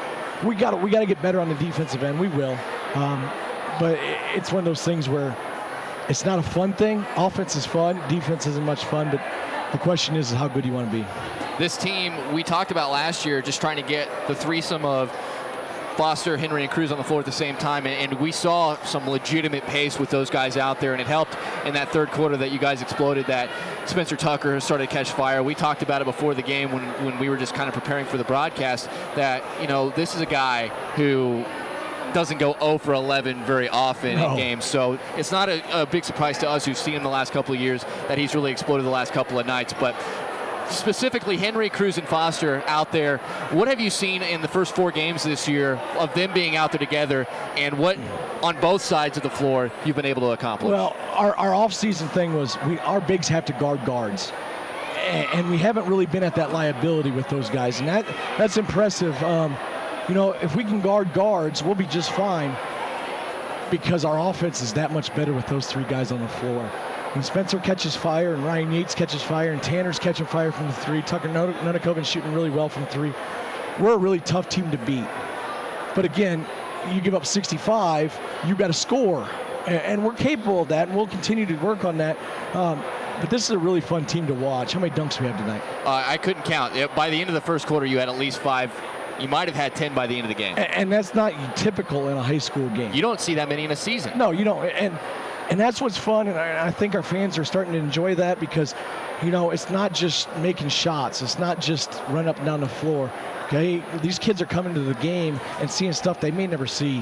we got to get better on the defensive end. We will. But it's one of those things where it's not a fun thing. Offense is fun. Defense isn't much fun. But the question is how good do you want to be? This team, we talked about last year, just trying to get the threesome of Foster, Henry, and Cruz on the floor at the same time, and we saw some legitimate pace with those guys out there, and it helped in that third quarter that you guys exploded, that Spencer Tucker started to catch fire. We talked about it before the game when we were just kind of preparing for the broadcast, that, you know, this is a guy who doesn't go 0 for 11 very often in games, so it's not a big surprise to us who've seen him the last couple of years that he's really exploded the last couple of nights. But specifically Henry, Cruz, and Foster out there, what have you seen in the first 4 games this year of them being out there together, and what on both sides of the floor you've been able to accomplish? Well, our off-season thing was our bigs have to guard guards, and we haven't really been at that liability with those guys, and that's impressive. You know, if we can guard guards, we'll be just fine, because our offense is that much better with those 3 guys on the floor. When Spencer catches fire, and Ryan Yates catches fire, and Tanner's catching fire from the 3, Tucker Nunikoven's shooting really well from 3, we're a really tough team to beat. But again, you give up 65, you've got to score. And we're capable of that, and we'll continue to work on that. But this is a really fun team to watch. How many dunks do we have tonight? I couldn't count. By the end of the first quarter, you had at least 5. You might have had 10 by the end of the game. And that's not typical in a high school game. You don't see that many in a season. No, you don't. And that's what's fun, and I think our fans are starting to enjoy that, because, you know, it's not just making shots. It's not just run up and down the floor. Okay, these kids are coming to the game and seeing stuff they may never see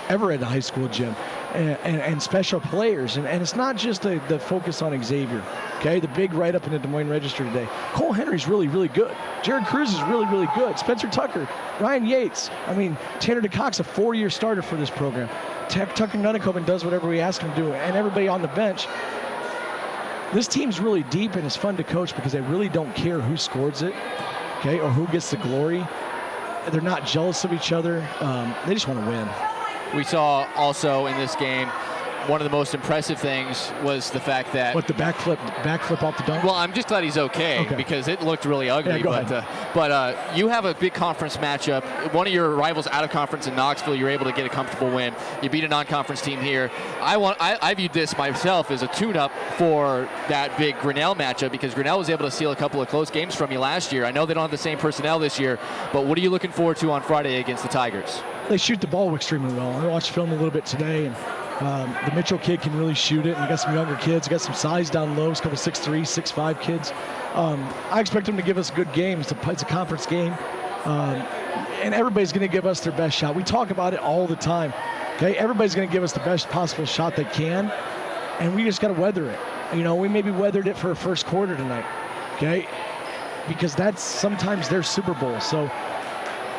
ever at a high school gym, and special players. And it's not just the focus on Xavier. Okay, the big write-up in the Des Moines Register today. Cole Henry's really, really good. Jared Cruz is really, really good. Spencer Tucker, Ryan Yates. I mean, Tanner DeCock's a 4-year starter for this program. Tucker Nunikoven does whatever we ask him to do, and everybody on the bench. This team's really deep, and it's fun to coach because they really don't care who scores it, okay, or who gets the glory. They're not jealous of each other. They just want to win. We saw also in this game, one of the most impressive things was the fact that... What, the backflip off the dunk? Well, I'm just glad he's okay. Because it looked really ugly. Yeah, go ahead. But you have a big conference matchup. One of your rivals out of conference in Knoxville, you're able to get a comfortable win. You beat a non-conference team here. I viewed this myself as a tune-up for that big Grinnell matchup, because Grinnell was able to steal a couple of close games from you last year. I know they don't have the same personnel this year, but what are you looking forward to on Friday against the Tigers? They shoot the ball extremely well. I watched film a little bit today, and the Mitchell kid can really shoot it. And you got some younger kids, got some size down low, a couple 6'3", 6'5" kids. I expect them to give us a good game. It's a conference game, and everybody's going to give us their best shot. We talk about it all the time. Okay, everybody's going to give us the best possible shot they can, and we just got to weather it. You know, we maybe weathered it for a first quarter tonight. Okay, because that's sometimes their Super Bowl. So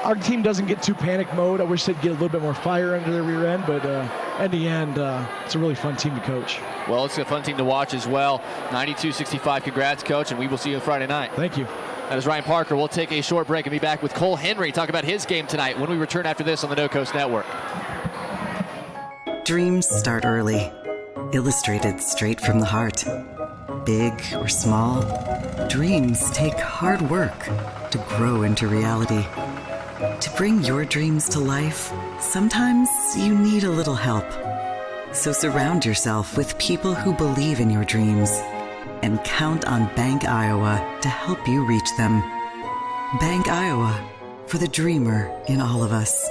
our team doesn't get too panic mode. I wish they'd get a little bit more fire under their rear end, but at the end, it's a really fun team to coach. Well, it's a fun team to watch as well. 92-65, congrats, Coach, and we will see you Friday night. Thank you. That is Ryan Parker. We'll take a short break and be back with Cole Henry, talk about his game tonight when we return after this on the No Coast Network. Dreams start early, illustrated straight from the heart. Big or small, dreams take hard work to grow into reality. To bring your dreams to life, sometimes you need a little help. So surround yourself with people who believe in your dreams and count on Bank Iowa to help you reach them. Bank Iowa, for the dreamer in all of us.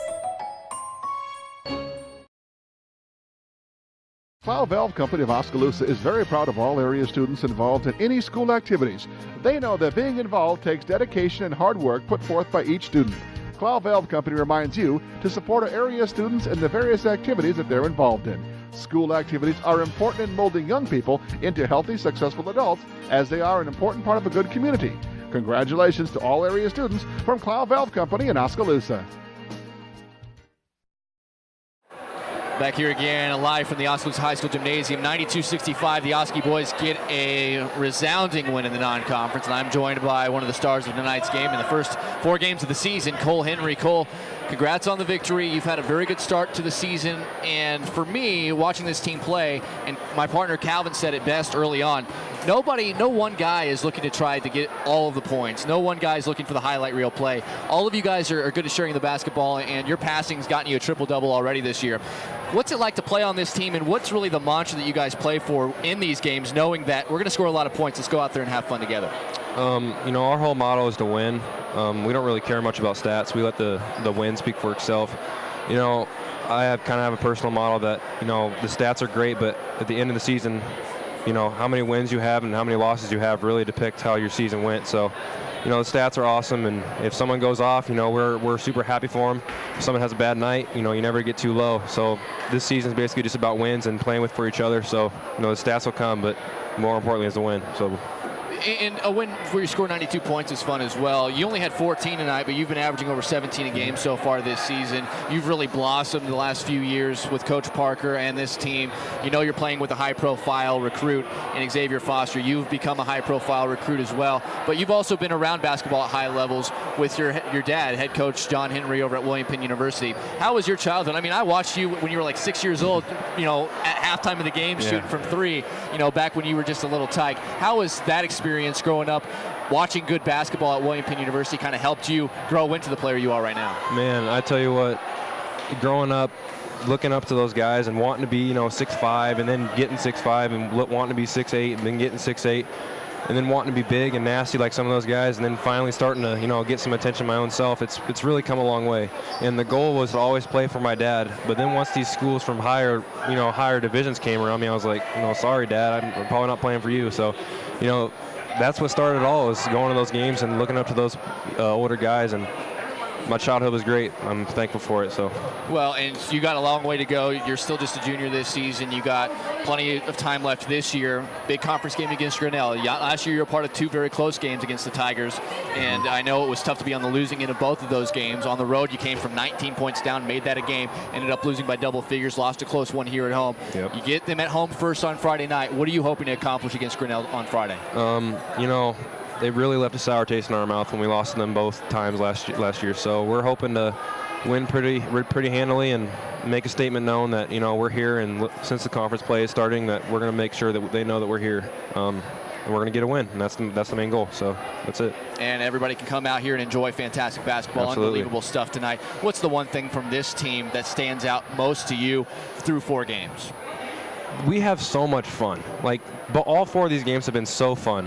Clow Valve Company of Oskaloosa is very proud of all area students involved in any school activities. They know that being involved takes dedication and hard work put forth by each student. Clow Valve Company reminds you to support our area students in the various activities that they're involved in. School activities are important in molding young people into healthy, successful adults, as they are an important part of a good community. Congratulations to all area students from Clow Valve Company in Oskaloosa. Back here again, live from the Oskaloosa High School Gymnasium, 92-65. The Oski boys get a resounding win in the non-conference, and I'm joined by one of the stars of tonight's game in the first 4 games of the season, Cole Henry. Cole, congrats on the victory. You've had a very good start to the season, and for me, watching this team play, and my partner Calvin said it best early on, no one guy is looking to try to get all of the points. No one guy is looking for the highlight reel play. All of you guys are good at sharing the basketball, and your passing's gotten you a triple-double already this year. What's it like to play on this team, and what's really the mantra that you guys play for in these games, knowing that we're going to score a lot of points? Let's go out there and have fun together. Our whole motto is to win. We don't really care much about stats. We let the win speak for itself. I kind of have a personal model that, the stats are great, but at the end of the season, how many wins you have and how many losses you have really depict how your season went. So, the stats are awesome, and if someone goes off, we're super happy for them. If someone has a bad night, you never get too low. So this season is basically just about wins and playing for each other. So, the stats will come, but more importantly is the win. So. And a win where you score 92 points is fun as well. You only had 14 tonight, but you've been averaging over 17 a game so far this season. You've really blossomed the last few years with Coach Parker and this team. You're playing with a high-profile recruit in Xavier Foster. You've become a high-profile recruit as well. But you've also been around basketball at high levels with your dad, head coach John Henry over at William Penn University. How was your childhood? I mean, I watched you when you were like 6 years old, at halftime of the game shooting from 3, back when you were just a little tyke. How was that experience growing up, watching good basketball at William Penn University kind of helped you grow into the player you are right now? Man, I tell you what, growing up, looking up to those guys and wanting to be, 6'5", and then getting 6'5", and wanting to be 6'8", and then getting 6'8", and then wanting to be big and nasty like some of those guys, and then finally starting to, get some attention my own self. It's really come a long way. And the goal was to always play for my dad. But then once these schools from higher divisions came around me, I was like, sorry, Dad, I'm probably not playing for you. So, that's what started it all, is going to those games and looking up to those older guys, and my childhood was great. I'm thankful for it. So. Well, and you got a long way to go. You're still just a junior this season. You got plenty of time left this year. Big conference game against Grinnell. Last year you were part of 2 very close games against the Tigers, and I know it was tough to be on the losing end of both of those games. On the road, you came from 19 points down, made that a game, ended up losing by double figures, lost a close one here at home. Yep. You get them at home first on Friday night. What are you hoping to accomplish against Grinnell on Friday? They really left a sour taste in our mouth when we lost to them both times last year. So we're hoping to win pretty handily and make a statement known that we're here, and since the conference play is starting, that we're going to make sure that they know that we're here, and we're going to get a win, and that's the main goal. So that's it. And everybody can come out here and enjoy fantastic basketball. Absolutely. Unbelievable stuff tonight. What's the one thing from this team that stands out most to you through 4 games? We have so much fun. But all 4 of these games have been so fun.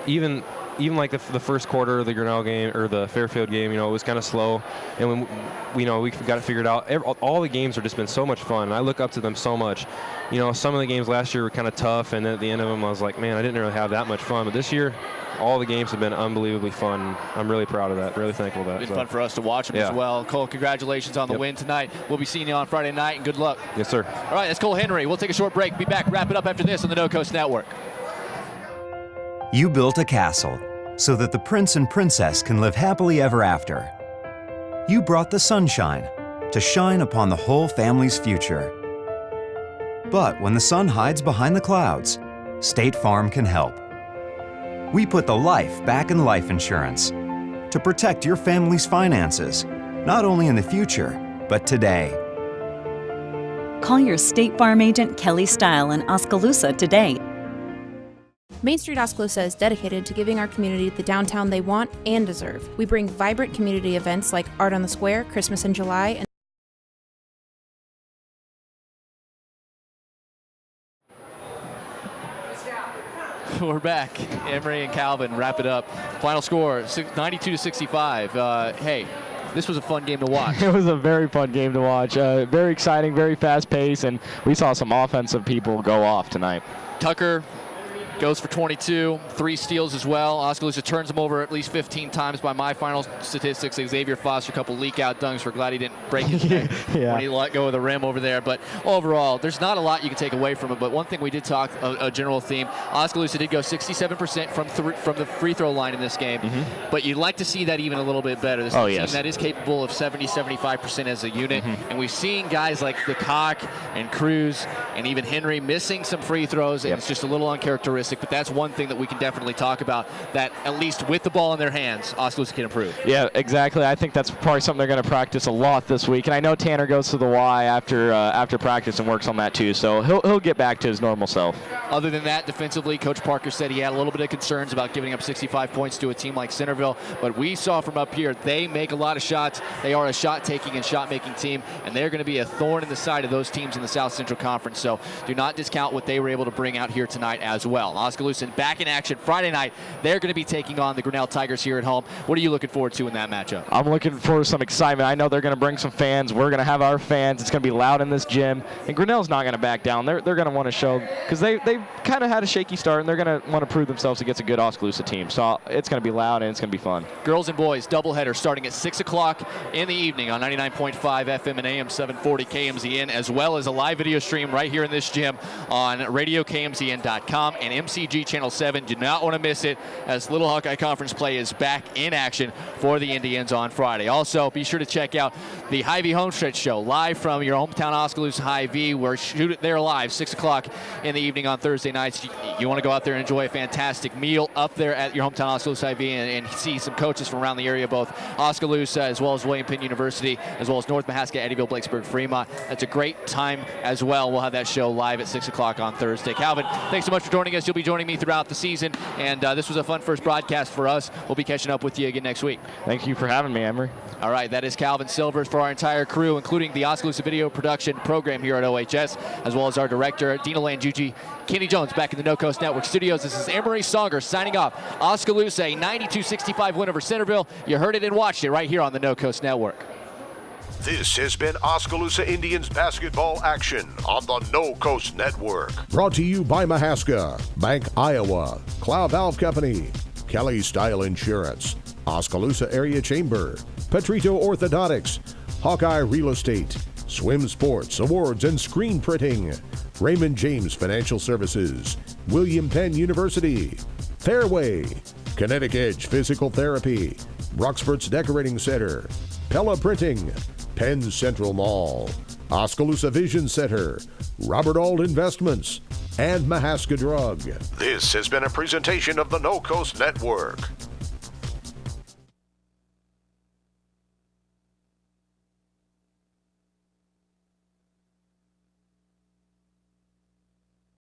Even like the first quarter of the Grinnell game or the Fairfield game, it was kind of slow, and when we got it figured out. All the games have just been so much fun. I look up to them so much. Some of the games last year were kind of tough, and then at the end of them, I was like, man, I didn't really have that much fun. But this year, all the games have been unbelievably fun. I'm really proud of that. Really thankful for that. It's been fun for us to watch them as well. Cole, congratulations on the win tonight. We'll be seeing you on Friday night, and good luck. Yes, sir. All right, that's Cole Henry. We'll take a short break. Be back. Wrap it up after this on the No Coast Network. You built a castle so that the prince and princess can live happily ever after. You brought the sunshine to shine upon the whole family's future. But when the sun hides behind the clouds, State Farm can help. We put the life back in life insurance to protect your family's finances, not only in the future, but today. Call your State Farm agent Kelly Style in Oskaloosa today. Main Street Oskaloosa is dedicated to giving our community the downtown they want and deserve. We bring vibrant community events like Art on the Square, Christmas in July, and We're back. Emery and Calvin wrap it up. Final score, 92-65. Hey, this was a fun game to watch. It was a very fun game to watch. Very exciting, very fast pace, and we saw some offensive people go off tonight. Tucker goes for 22, 3 steals as well. Oskaloosa turns him over at least 15 times by my final statistics. Xavier Foster, a couple leak-out dunks. We're glad he didn't break his neck when he let go of the rim over there. But overall, there's not a lot you can take away from it. But one thing we did talk, a general theme, Oskaloosa did go 67% from the free throw line in this game. But you'd like to see that even a little bit better. This is a team that is capable of 70-75% as a unit. And we've seen guys like the Cock and Cruz and even Henry missing some free throws, and it's just a little uncharacteristic. But that's one thing that we can definitely talk about, that at least with the ball in their hands, Oskaloosa can improve. Yeah, exactly. I think that's probably something they're going to practice a lot this week. And I know Tanner goes to the Y after practice and works on that too, so he'll get back to his normal self. Other than that, defensively, Coach Parker said he had a little bit of concerns about giving up 65 points to a team like Centerville, but we saw from up here, they make a lot of shots. They are a shot-taking and shot-making team, and they're going to be a thorn in the side of those teams in the South Central Conference, so do not discount what they were able to bring out here tonight as well. Oskaloosa back in action Friday night. They're going to be taking on the Grinnell Tigers here at home. What are you looking forward to in that matchup? I'm looking for some excitement. I know they're going to bring some fans. We're going to have our fans. It's going to be loud in this gym. And Grinnell's not going to back down. They're going to want to show, because they kind of had a shaky start, and they're going to want to prove themselves against a good Oskaloosa team. So it's going to be loud, and it's going to be fun. Girls and boys doubleheader starting at 6 o'clock in the evening on 99.5 FM and AM 740 KMZN, as well as a live video stream right here in this gym on radiokmzn.com and MCG Channel 7. Do not want to miss it, as Little Hawkeye Conference play is back in action for the Indians on Friday. Also, be sure to check out the Hy-Vee Homestretch Show live from your hometown Oskaloosa Hy-Vee. We're shooting there live 6 o'clock in the evening on Thursday nights. You want to go out there and enjoy a fantastic meal up there at your hometown Oskaloosa Hy-Vee and see some coaches from around the area, both Oskaloosa as well as William Penn University, as well as North Mahaska, Eddyville, Blacksburg, Fremont. That's a great time as well. We'll have that show live at 6 o'clock on Thursday. Calvin, thanks so much for joining us. You'll be joining me throughout the season, and this was a fun first broadcast for us. We'll be catching up with you again next week. Thank you for having me, Emery. All right, that is Calvin Silvers for our entire crew, including the Oskaloosa Video Production Program here at OHS, as well as our director, Dina Lanjucci. Kenny Jones back in the No Coast Network studios. This is Emery Songer signing off. Oskaloosa, a 92-65 win over Centerville. You heard it and watched it right here on the No Coast Network. This has been Oskaloosa Indians basketball action on the No Coast Network. Brought to you by Mahaska, Bank Iowa, Cloud Valve Company, Kelly Style Insurance, Oskaloosa Area Chamber, Petrito Orthodontics, Hawkeye Real Estate, Swim Sports, Awards and Screen Printing, Raymond James Financial Services, William Penn University, Fairway, Kinetic Edge Physical Therapy, Roxburt's Decorating Center, Pella Printing, Penn Central Mall, Oskaloosa Vision Center, Robert Auld Investments, and Mahaska Drug. This has been a presentation of the No Coast Network.